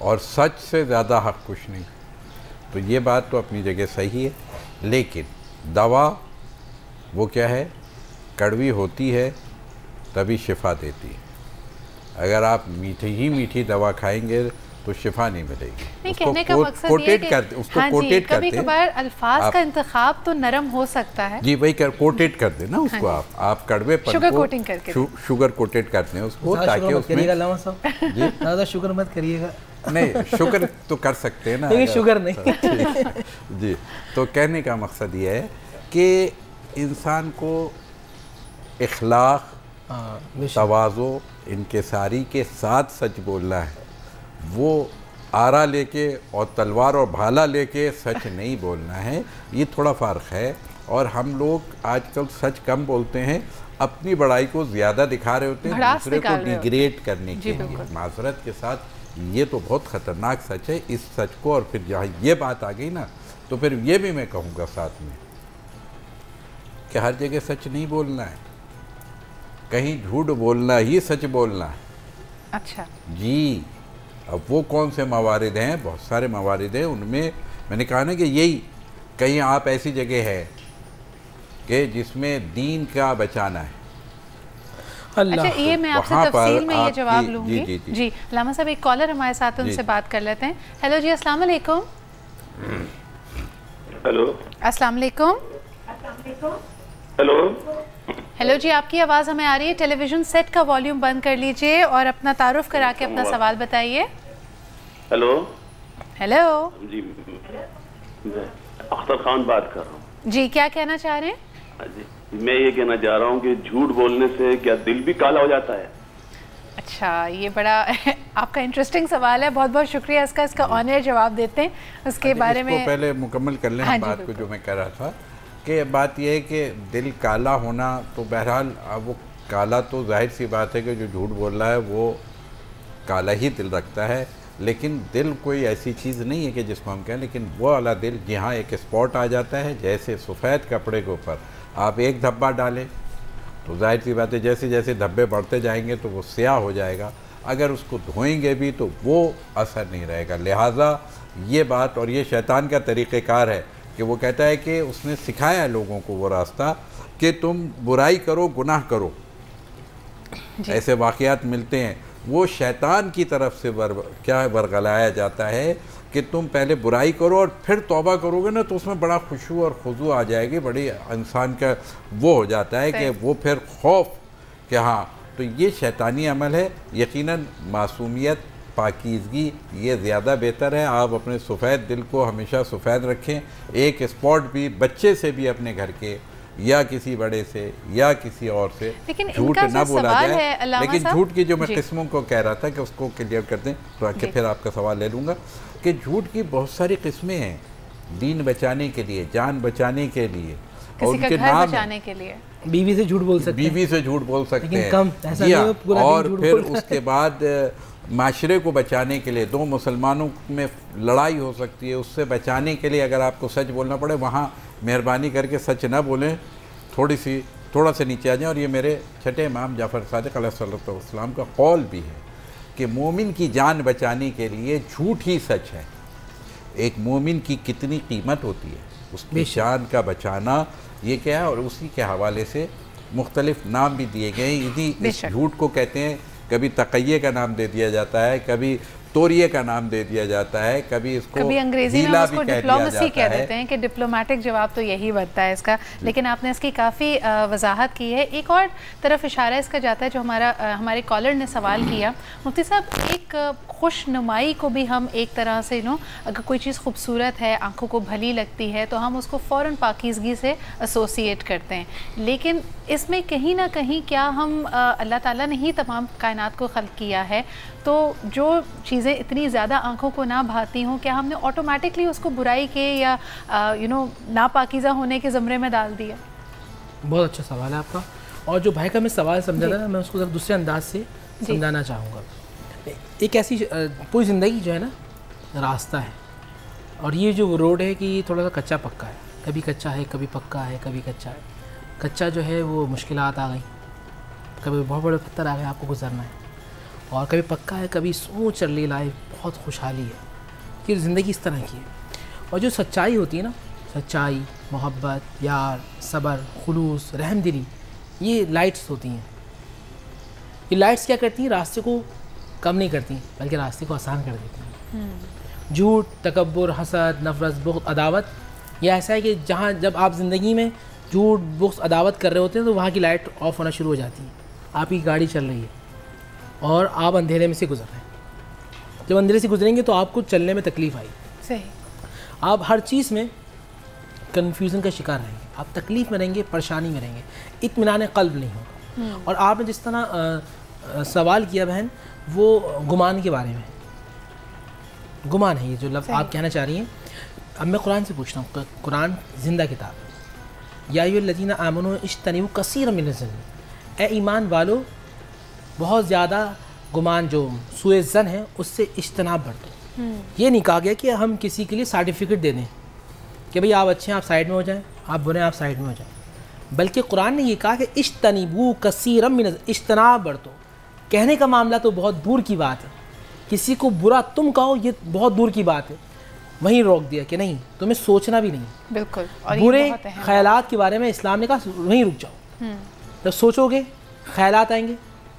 और सच से ज़्यादा हक़ कुछ नहीं। तो ये बात तो अपनी जगह सही है, लेकिन दवा वो क्या है, कड़वी होती है तभी शिफा देती है। अगर आप मीठी दवा खाएंगे तो शिफा नहीं मिलेगी। नहीं, कहने का मकसद ये है कि उसको कोटेट करते हैं। कभी-कभार अल्फाज का इंतखाब तो नरम हो सकता है। जी वही कोटेट कर देना उसको। आप कड़वे पर शुगर कोटिंग करके शुगर कोटेट करते हैं उसको, ताकि उसमें ज़्यादा शुगर मत करिएगा। नहीं, शुगर तो कर सकते हैं ना, शुगर नहीं। जी, तो कहने का मकसद ये है कि इंसान को इखलाक, तवाज़ो, इनकिसारी के साथ सच बोलना है। वो आरा लेके और तलवार और भाला लेके सच नहीं बोलना है, ये थोड़ा फ़र्क है। और हम लोग आजकल सच कम बोलते हैं, अपनी बड़ाई को ज़्यादा दिखा रहे होते हैं, दूसरे को डिग्रेड करने के लिए। माज़रत के साथ, ये तो बहुत ख़तरनाक सच है। इस सच को, और फिर जहाँ ये बात आ गई ना, तो फिर ये भी मैं कहूँगा साथ में कि हर जगह सच नहीं बोलना है, कहीं झूठ बोलना ही सच बोलना है। अच्छा जी, अब वो कौन से मवारिद हैं, बहुत सारे मवारिद हैं, उनमें मैंने कहा ना कि यही कहीं आप ऐसी जगह है कि जिसमें दीन का बचाना है। अच्छा, ये मैं आपसे तफसील में ये जवाब लूँगी। जी, जी, जी। जी लामा साहब, एक कॉलर हमारे साथ है, उनसे बात कर लेते हैं। हेलो जी, अस्सलाम वालेकुम। हेलो, अस्सलाम वालेकुम। हेलो, हेलो जी, आपकी आवाज़ हमें आ रही है। टेलीविज़न सेट का वॉल्यूम बंद कर लीजिए और अपना तारुफ करा के अपना सवाल बताइए। हेलो, हेलो जी, मैं अख्तर खान बात कर रहा हूँ। जी, क्या कहना चाह रहे हैं? जी, मैं ये कहना चाह रहा हूँ कि झूठ बोलने से क्या दिल भी काला हो जाता है? अच्छा, ये बड़ा आपका इंटरेस्टिंग सवाल है। बहुत बहुत शुक्रिया इसका ऑनर जवाब देते हैं उसके बारे में। पहले मुकम्मल कर लें बात को जो मैं कह रहा था कि बात यह है कि दिल काला होना, तो बहरहाल वो काला तो जाहिर सी बात है कि जो झूठ बोल रहा है वो काला ही दिल रखता है, लेकिन दिल कोई ऐसी चीज़ नहीं है कि जिसको हम कहें, लेकिन वो वाला दिल जहाँ एक स्पॉट आ जाता है, जैसे सफ़ेद कपड़े के ऊपर आप एक धब्बा डालें तो जाहिर सी बात है जैसे जैसे धब्बे बढ़ते जाएंगे तो वो स्याह हो जाएगा, अगर उसको धोएंगे भी तो वो असर नहीं रहेगा। लिहाजा ये बात, और ये शैतान का तरीक़ेकार है कि वो कहता है कि उसने सिखाया है लोगों को वो रास्ता कि तुम बुराई करो, गुनाह करो, ऐसे वाक़यात मिलते हैं। वो शैतान की तरफ से बरगलाया जाता है कि तुम पहले बुराई करो और फिर तौबा करोगे ना तो उसमें बड़ा खुशू और खुजू आ जाएगी, बड़ी इंसान का वो हो जाता है कि वो फिर खौफ कि हाँ, तो ये शैतानी अमल है। यकीनन मासूमियत, पाकीज़गी ये ज़्यादा बेहतर है। आप अपने सफ़ेद दिल को हमेशा सफ़ेद रखें, एक स्पॉट भी बच्चे से भी अपने घर के या किसी बड़े से या किसी और से झूठ ना बोला जाए। लेकिन झूठ की जो मैं किस्मों को कह रहा था कि उसको क्लियर कर दें तो आके फिर आपका सवाल ले लूँगा कि झूठ की बहुत सारी किस्में हैं, दीन बचाने के लिए, जान बचाने के लिए, और उनके नाम बचाने के लिए बीवी से झूठ बोल सकते हैं, बीवी से झूठ बोल सकते हैं, कम ऐसा नहीं है, पूरा और फिर उसके बाद माशरे को बचाने के लिए, दो मुसलमानों में लड़ाई हो सकती है, उससे बचाने के लिए अगर आपको सच बोलना पड़े, वहाँ मेहरबानी करके सच ना बोलें, थोड़ा सा नीचे आ जाएं। और ये मेरे छठे इमाम जाफ़र सादिक़ अलैहिस्सलाम का कौल भी है कि मोमिन की जान बचाने के लिए झूठ ही सच है। एक मोमिन की कितनी कीमत होती है, उसकी जान का बचाना ये क्या है, और उसी के हवाले से मुख्तलिफ नाम भी दिए गए हैं। इस झूठ को कहते हैं, कभी तक़य्ये का नाम दे दिया जाता है, कभी तोरिये का नाम दे दिया जाता है, कभी इसको कभी अंग्रेजी में उसको डिप्लोमेसी कह देते हैं कि डिप्लोमेटिक जवाब तो यही बनता है इसका। लेकिन आपने इसकी काफ़ी वजाहत की है। एक और तरफ इशारा इसका जाता है जो हमारे कॉलर ने सवाल किया। मुफ्ती साहब, एक खुशनुमाई को भी हम एक तरह से अगर कोई चीज़ खूबसूरत है, आंखों को भली लगती है, तो हम उसको फ़ौरन पाकीज़गी से एसोसिएट करते हैं। लेकिन इसमें कहीं ना कहीं क्या हम अल्लाह ताला ने ही तमाम कायनात को खल्क़ किया है, तो जो चीज़ें इतनी ज़्यादा आंखों को ना भाती हों, क्या हमने ऑटोमेटिकली उसको बुराई के या नापाकीज़ा होने के ज़मरे में डाल दिया? बहुत अच्छा सवाल है आपका। और जो भाई का मैं सवाल समझा था ना, मैं उसको दूसरे अंदाज से समझाना चाहूँगा। एक ऐसी पूरी ज़िंदगी जो है ना रास्ता है, और ये जो रोड है कि थोड़ा सा कच्चा पक्का है, कभी कच्चा है, कभी पक्का है, कभी कच्चा है। कच्चा जो है वो मुश्किलात आ गई, कभी बहुत बड़े पत्थर आ गए, आपको गुजरना है, और कभी पक्का है, कभी स्मूथ चल रही लाइफ, बहुत खुशहाली है। ये ज़िंदगी इस तरह की है। और जो सच्चाई होती है ना, सच्चाई, मोहब्बत, प्यार, सब्र, खुलूस, रहमदिली, ये लाइट्स होती हैं। ये लाइट्स क्या करती हैं? रास्ते को कम नहीं करती, बल्कि रास्ते को आसान कर देती हैं। झूठ, तकब्बुर, हसद, नफरत, बुग़्ज़, अदावत, ये ऐसा है कि जहाँ जब आप ज़िंदगी में झूठ, बुग़्ज़, अदावत कर रहे होते हैं तो वहाँ की लाइट ऑफ होना शुरू हो जाती है। आपकी गाड़ी चल रही है और आप अंधेरे में से गुजर रहे हैं। जब अंधेरे से गुजरेंगे तो आपको चलने में तकलीफ़ आई, सही, आप हर चीज़ में कन्फ्यूज़न का शिकार रहेंगे, आप तकलीफ़ में रहेंगे, परेशानी में रहेंगे, इत्मीनान क़ल्ब नहीं होगा। और आपने जिस तरह सवाल किया बहन, वो गुमान के बारे में, गुमान है ये जो लफ्ज़ आप कहना चाह रही हैं। अब मैं कुरान से पूछता हूँ, कुरान ज़िंदा किताब, या अय्युहल्लज़ीना आमनू इज्तनिबू कसीरम मिनज़-ज़न्न, ए ईमान वालो बहुत ज़्यादा गुमान जो सूए ज़न है उससे इज्तनाब बरतो। ये नहीं कहा गया कि हम किसी के लिए सर्टिफिकेट दे दें कि भाई आप अच्छे हैं आप साइड में हो जाएं, आप बुरे हैं आप साइड में हो जाएं, बल्कि कुरान ने ये कहा कि इज्तनिबू कसीरम मिनज़, इज्तनाब बरतो। कहने का मामला तो बहुत दूर की बात है किसी को बुरा तुम कहो ये बहुत दूर की बात है, वहीं रोक दिया कि नहीं तुम्हें सोचना भी नहीं। बिल्कुल। और बुरे ख्यालात के बारे में इस्लाम ने कहा वहीं रुक जाओ। जब सोचोगे ख्यालात आएंगे,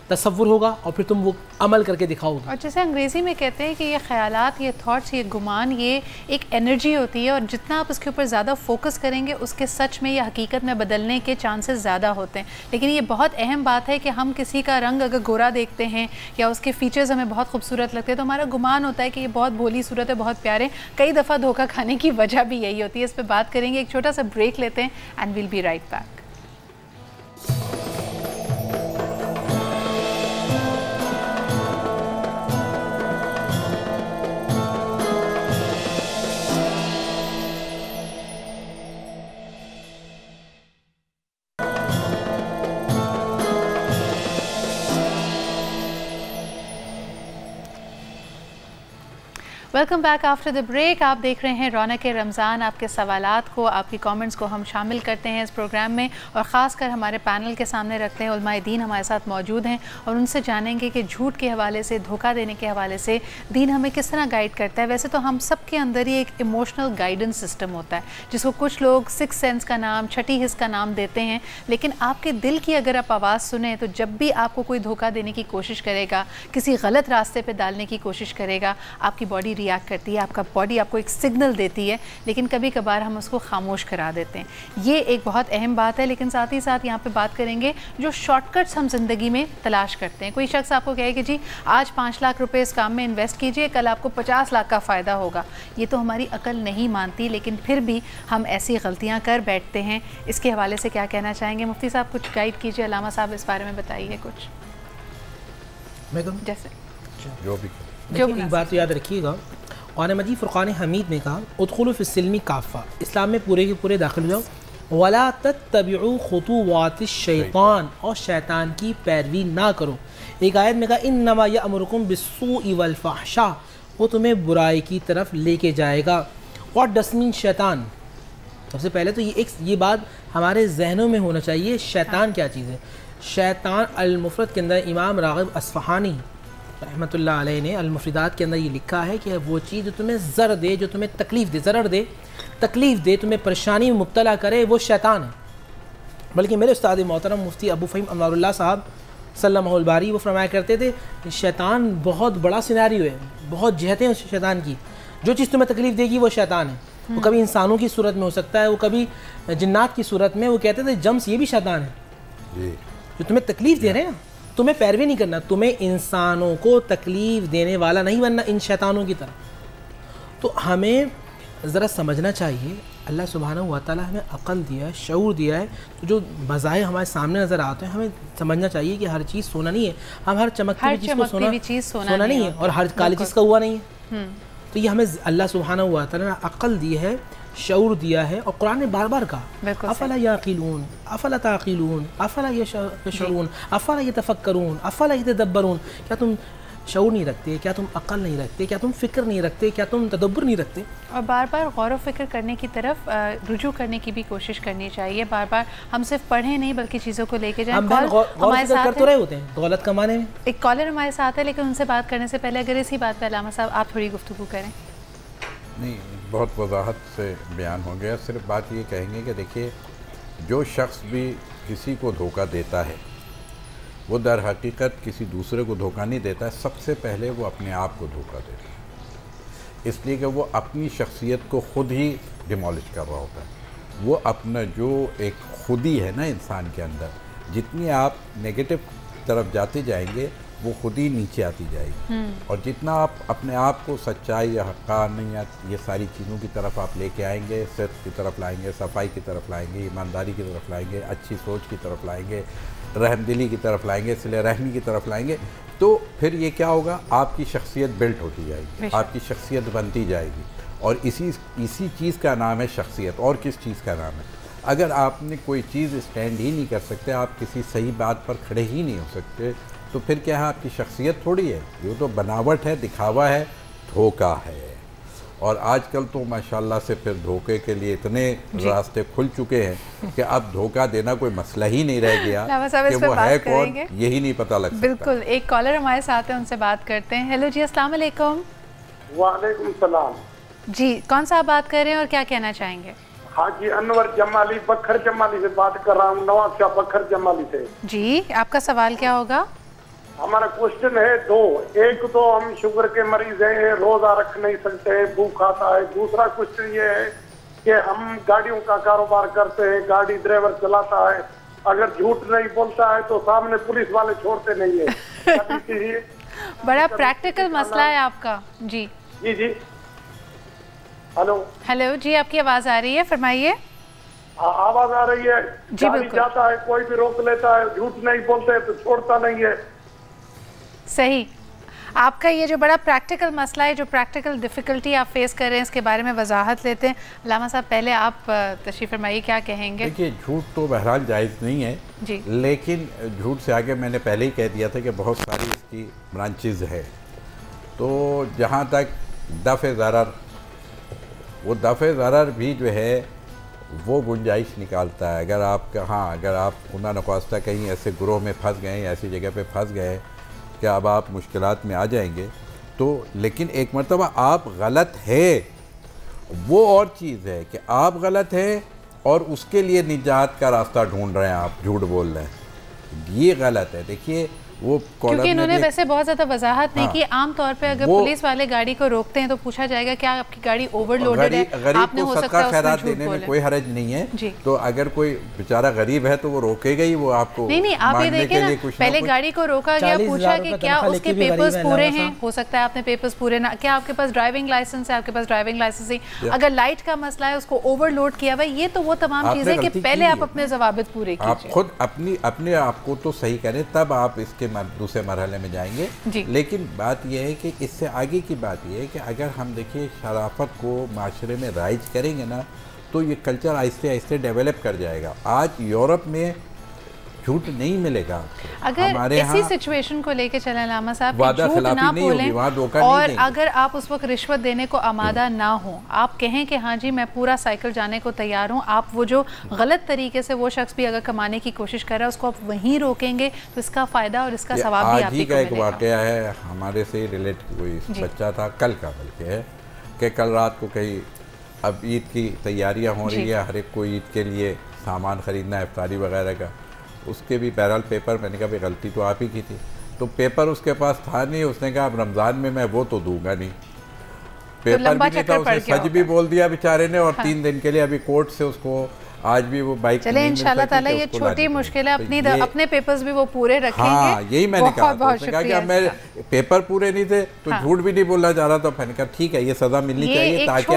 तसव्वुर होगा और फिर तुम वो अमल करके दिखाओगे। और जैसे अंग्रेज़ी में कहते हैं कि ये ख्यालात, ये थॉट्स, ये गुमान, ये एक एनर्जी होती है और जितना आप उसके ऊपर ज़्यादा फोकस करेंगे उसके सच में या हकीकत में बदलने के चांसेस ज़्यादा होते हैं। लेकिन ये बहुत अहम बात है कि हम किसी का रंग अगर गोरा देखते हैं या उसके फीचर्स हमें बहुत खूबसूरत लगते हैं तो हमारा गुमान होता है कि ये बहुत भोली सूरत है, बहुत प्यारे। कई दफ़ा धोखा खाने की वजह भी यही होती है। इस पर बात करेंगे, एक छोटा सा ब्रेक लेते हैं and will be right back. Welcome back after the break. आप देख रहे हैं रौनक रमज़ान। आपके सवालात को, आपकी कमेंट्स को हम शामिल करते हैं इस प्रोग्राम में और ख़ासकर हमारे पैनल के सामने रखते हैं। उलमाए दीन हमारे साथ मौजूद हैं और उनसे जानेंगे कि झूठ के हवाले से, धोखा देने के हवाले से दीन हमें किस तरह गाइड करता है। वैसे तो हम सब के अंदर ही एक इमोशनल गाइडेंस सिस्टम होता है जिसको कुछ लोग सिक्स सेंस का नाम, छठी हिस्स का नाम देते हैं। लेकिन आपके दिल की अगर आप आवाज़ सुने तो जब भी आपको कोई धोखा देने की कोशिश करेगा, किसी गलत रास्ते पर डालने की कोशिश करेगा, आपकी बॉडी रिएक्ट करती है, आपका बॉडी आपको एक सिग्नल देती है। लेकिन कभी कभार हम उसको खामोश करा देते हैं। ये एक बहुत अहम बात है। लेकिन साथ ही साथ यहाँ पे बात करेंगे जो शॉर्टकट्स हम ज़िंदगी में तलाश करते हैं। कोई शख्स आपको कहे कि जी आज 5 लाख रुपए इस काम में इन्वेस्ट कीजिए, कल आपको 50 लाख का फ़ायदा होगा। ये तो हमारी अकल नहीं मानती, लेकिन फिर भी हम ऐसी गलतियाँ कर बैठते हैं। इसके हवाले से क्या कहना चाहेंगे मुफ्ती साहब? कुछ गाइड कीजिए, अलामा साहब इस बारे में बताइए कुछ। जैसे जो एक बात तो याद रखिएगा, कुरान मजीद फ़ुरक़ान हमीद में कहा उदखुलू फ़िस्सिल्मी काफ़ा, इस्लाम में पूरे के पूरे दाखिल हो जाओ। वला तत्तबिउ खुतुवातिश शैतान, और शैतान की पैरवी ना करो। एक आयत में कहा इन्नमा यअमुरुकुम बिस्सूइ वल फ़हशा, वो तुम्हें बुराई की तरफ लेके जाएगा। व्हाट डज़ मीन शैतान? सबसे पहले तो ये बात हमारे जहनों में होना चाहिए, शैतान क्या चीज़ है। शैतान अल-मुफ़रद के अंदर इमाम राग़िब अस्फ़हानी रहमतुल्लाह अलैह ने अल-मुफ़रिदात के अंदर ये लिखा है कि वो चीज़ जो तुम्हें ज़र दे, जो तुम्हें तकलीफ़ दे, ज़रर दे, तकलीफ़ दे, तुम्हें परेशानी में मुब्तला करे, वो शैतान है। बल्कि मेरे उस्ताद मोहतरम मुफ्ती अबू फ़हीम अनवारुल्लाह साहब सल्लल्लाहु बारी वो फरमाया करते थे कि शैतान बहुत बड़ा सिनेरियो है, बहुत जहतें हैं शैतान की। जो चीज़ तुम्हें तकलीफ़ देगी वो शैतान है। वो कभी इंसानों की सूरत में हो सकता है, वो कभी जिन्नात की सूरत में। वो कहते थे जम्स ये भी शैतान है जो तुम्हें तकलीफ़ दे रहे हैं। तुम्हें पैरवी नहीं करना, तुम्हें इंसानों को तकलीफ़ देने वाला नहीं बनना इन शैतानों की तरह। तो हमें ज़रा समझना चाहिए, अल्लाह सुब्हानहू व तआला हमें अक़ल दिया है, शऊर दिया है। तो जो मज़ाहिर हमारे सामने नज़र आते हैं, हमें समझना चाहिए कि हर चीज़ सोना नहीं है। हम हर चमकती हुई चीज़ को सोना नहीं है और हर काली चीज़ का हुआ नहीं है। तो ये हमें अल्लाह सुब्हानहू व तआला ने अक़ल दी है, शऊर दिया है। और कुरान ने बार बार कहा अफ़ला याक़िलून, अफ़ला ताक़िलून, अफ़ला यशऊरून, अफ़ला यतफ़क्करून, अफ़ला यतदब्बरून। क्या तुम शऊर नहीं रखते? क्या तुम अक़ल नहीं रखते? क्या तुम फ़िक्र नहीं रखते? क्या तुम तदब्बुर नहीं रखते? और बार बार गौर व फ़िक्र करने की तरफ रुजू करने की भी कोशिश करनी चाहिए। बार बार हम सिर्फ पढ़ें नहीं बल्कि चीज़ों को लेके जाएं। हमारे साथ कर तो रहे होते हैं दौलत कमाने में। एक कॉलर हमारे साथ है, लेकिन उनसे बात करने से पहले अगर इसी बात पर अल्लामा साहब आप थोड़ी गुफ्तगू करें। नहीं, बहुत वजाहत से बयान हो गया। सिर्फ बात ये कहेंगे कि देखिए, जो शख्स भी किसी को धोखा देता है वो दर हकीकत किसी दूसरे को धोखा नहीं देता है। सबसे पहले वो अपने आप को धोखा देता है, इसलिए कि वो अपनी शख्सियत को ख़ुद ही डिमोलिश कर रहा होता है। वो अपना जो एक खुदी है ना इंसान के अंदर, जितनी आप नेगेटिव तरफ जाते जाएंगे वो खुद ही नीचे आती जाएगी। और जितना आप अपने आप को सच्चाई या हक़ानियत, ये सारी चीज़ों की तरफ आप लेके आएंगे, सिद्क़ की तरफ लाएंगे, सफाई की तरफ लाएंगे, ईमानदारी की तरफ लाएंगे, अच्छी सोच की तरफ लाएंगे, रहमदिली की तरफ लाएंगे, सिले रहमी की तरफ लाएंगे, तो फिर ये क्या होगा, आपकी शख्सियत बिल्ट होती जाएगी, आपकी शख्सियत बनती जाएगी। और इसी चीज़ का नाम है शख्सियत। और किस चीज़ का नाम है? अगर आपने कोई चीज़ स्टैंड ही नहीं कर सकते, आप किसी सही बात पर खड़े ही नहीं हो सकते, तो फिर क्या है? आपकी शख्सियत थोड़ी है, ये तो बनावट है, दिखावा है, धोखा है। और आजकल तो माशाल्लाह से फिर धोखे के लिए इतने रास्ते खुल चुके हैं कि अब धोखा देना कोई मसला ही नहीं रह गया कि वो है कौन यही नहीं पता लग सकता। बिल्कुल, एक कॉलर हमारे साथ है, उनसे बात करते हैं। हेलो जी, अस्सलाम वालेकुम। वालेकुम सलाम जी, कौन सा आप बात कर रहे हैं और क्या कहना चाहेंगे? हाजी अनवर जमाली बखर जमाली से बात कर रहा हूँ, नवाब शाह बखर जमाली से। जी, आपका सवाल क्या होगा? हमारा क्वेश्चन है दो। एक तो हम शुगर के मरीज हैं, रोजा रख नहीं सकते, भूख खाता है। दूसरा क्वेश्चन ये है कि हम गाड़ियों का कारोबार करते हैं, गाड़ी ड्राइवर चलाता है, अगर झूठ नहीं बोलता है तो सामने पुलिस वाले छोड़ते नहीं है। बड़ा प्रैक्टिकल मसला है आपका। जी जी जी। हेलो हेलो जी, आपकी आवाज आ रही है, फरमाइए। आवाज आ रही है। जी गाड़ी जाता है, कोई भी रोक लेता है, झूठ नहीं बोलते तो छोड़ता नहीं है। सही। आपका ये जो बड़ा प्रैक्टिकल मसला है, जो प्रैक्टिकल डिफ़िकल्टी आप फेस कर रहे हैं, इसके बारे में वजाहत लेते हैं। लामा साहब, पहले आप तशरीफ़ फरमाइए, क्या कहेंगे? देखिए, झूठ तो बहरहाल जायज़ नहीं है जी, लेकिन झूठ से आगे मैंने पहले ही कह दिया था कि बहुत सारी इसकी ब्रांचेज़ है। तो जहाँ तक दफ़े ज़रर, वो दफ़े ज़रर भी जो है वो गुंजाइश निकालता है। अगर आप अगर आप खुदा नख्वास्ता कहीं ऐसे ग्रोह में फंस गए, ऐसी जगह पे फंस गए कि अब आप मुश्किलात में आ जाएंगे, तो लेकिन एक मरतबा आप गलत है, वो और चीज़ है कि आप गलत है और उसके लिए निजात का रास्ता ढूंढ रहे हैं, आप झूठ बोल रहे हैं, ये गलत है। देखिए, वो क्योंकि इन्होंने वैसे बहुत ज़्यादा वजाहत नहीं की। आम तौर पे अगर पुलिस वाले गाड़ी को रोकते हैं तो पूछा जाएगा क्या आपकी गाड़ी ओवरलोडेड है, आपने हो सकता है खैरात देने में कोई हरज नहीं है। तो अगर कोई बेचारा गरीब है तो वो रोकेगा ही, वो आपको नहीं, आप ये देखिए ना, पहले गाड़ी को रोका गया, पूछा कि क्या उसके पेपर्स पूरे हैं, हो सकता है आपने पेपर्स पूरे ना, क्या आपके पास ड्राइविंग लाइसेंस है, आपके पास ड्राइविंग लाइसेंस है, अगर लाइट का मसला है, उसको ओवरलोड किया हुआ, ये तो वो तमाम चीज़ें कि पहले आप अपने ज़वाबित पूरे कीजिए। आप खुद अपने आप को तो सही करें, तब आप इसके दूसरे मरहले में जाएंगे। लेकिन बात यह है कि इससे आगे की बात यह है कि अगर हम देखिए शराफत को माशरे में राइज करेंगे ना, तो ये कल्चर आहिस्ते आहिस्ते डेवलप कर जाएगा। आज यूरोप में झूठ नहीं मिलेगा। अगर इसी सिचुएशन को लेके चलें लामा साहब, झूठ ना बोलें, और अगर आप उस वक्त रिश्वत देने को आमादा ना हो, आप कहें कि हाँ जी मैं पूरा साइकिल जाने को तैयार हूँ, आप वो जो गलत तरीके से वो शख्स भी अगर कमाने की कोशिश कर रहा है उसको आप वहीं रोकेंगे, तो इसका फ़ायदा और इसका सवाब भी आप ही को मिलेगा। एक वाकया है हमारे से रिलेट, कोई बच्चा था कल का, बल्कि है कि कल रात को कहीं, अब ईद की तैयारियाँ हो रही है, हर एक को ईद के लिए सामान ख़रीदना है, इफ्तारी वगैरह का, उसके भी बहरहाल पेपर, मैंने कहा भाई गलती तो आप ही की थी, तो पेपर उसके पास था नहीं, उसने कहा अब रमज़ान में मैं वो तो दूंगा नहीं, पेपर भी नहीं था, उसने सच भी बोल दिया बेचारे ने, और 3 दिन के लिए अभी कोर्ट से उसको आज भी वो बाइक, चले इंशाल्लाह ताला ये छोटी मुश्किल है, अपने पेपर्स भी वो पूरे रखेंगे। हाँ, यही मैंने कहा, उसने कहा कि मैं पेपर पूरे नहीं थे तो झूठ भी नहीं बोलना चाह रहा था, मैंने कहा ठीक है, ये सज़ा मिलनी चाहिए ताकि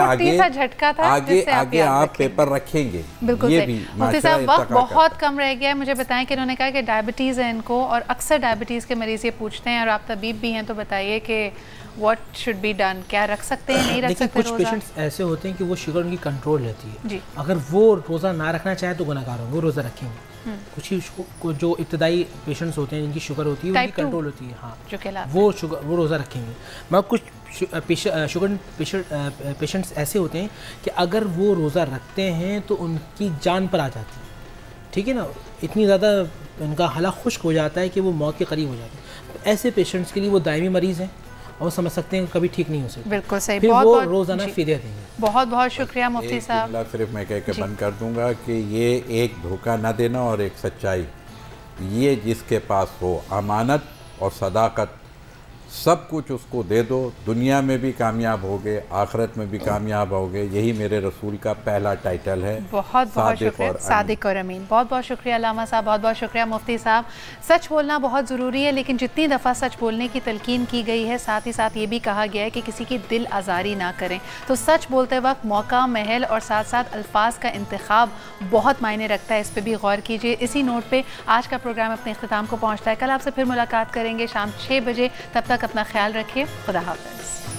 आगे आप पेपर रखेंगे। बिल्कुल ये भी मुफ्ती साहब, वक्त बहुत कम रह गया है। मुझे बताएं कि इन्होंने कहा कि डायबिटीज़ है इनको, और अक्सर डायबिटीज़ के मरीज़ ये पूछते हैं, और आप तबीब भी हैं, तो बताइए कि What should be done? क्या रख सकते हैं, नहीं रख सकते? कुछ पेशेंट्स ऐसे होते हैं कि वो शुगर उनकी कंट्रोल रहती है जी। अगर वो रोज़ा ना रखना चाहे तो गुनाहगार होंगे, वो रोज़ा रखेंगे। कुछ ही जो इब्तदाई पेशेंट्स होते हैं जिनकी शुगर होती है, उनकी कंट्रोल होती है, हाँ, वो रोज़ा रखेंगे। मगर कुछ शुगर पेशेंट्स ऐसे होते हैं कि अगर वो रोज़ा रखते हैं तो उनकी जान पर आ जाती है, ठीक है ना, इतनी ज़्यादा उनका हला खुश्क हो जाता है कि वो मौत के करीब हो जाते हैं। तो ऐसे पेशेंट्स के लिए वो दायमी मरीज़ हैं और समझ सकते हैं कभी ठीक नहीं हो सकते। बिल्कुल सही, फिर वो रोज़ाना फिदिया देंगे। बहुत बहुत शुक्रिया मुफ्ती साहब। सिर्फ मैं कह के बंद कर दूंगा कि ये एक धोखा न देना और एक सच्चाई, ये जिसके पास हो अमानत और सदाकत, सब कुछ उसको दे दो, दुनिया में भी कामयाब होगे, आखिरत में भी कामयाब होगे। यही मेरे रसूल का पहला टाइटल है। बहुत बहुत शुक्रिया सादिक और अमीन, बहुत बहुत शुक्रिया लामा साहब, बहुत बहुत शुक्रिया मुफ्ती साहब। सच बोलना बहुत ज़रूरी है, लेकिन जितनी दफ़ा सच बोलने की तलकीन की गई है, साथ ही साथ ये भी कहा गया है कि किसी की दिल आज़ारी ना करें। तो सच बोलते वक्त मौका, महल और साथ साथ अल्फाज का इंतखाब बहुत मायने रखता है, इस पर भी गौर कीजिए। इसी नोट पर आज का प्रोग्राम अपने इख्तिताम को पहुँचता है। कल आपसे फिर मुलाकात करेंगे शाम 6 बजे, तब तक अपना ख्याल रखिए। खुदा हाफ़िज़।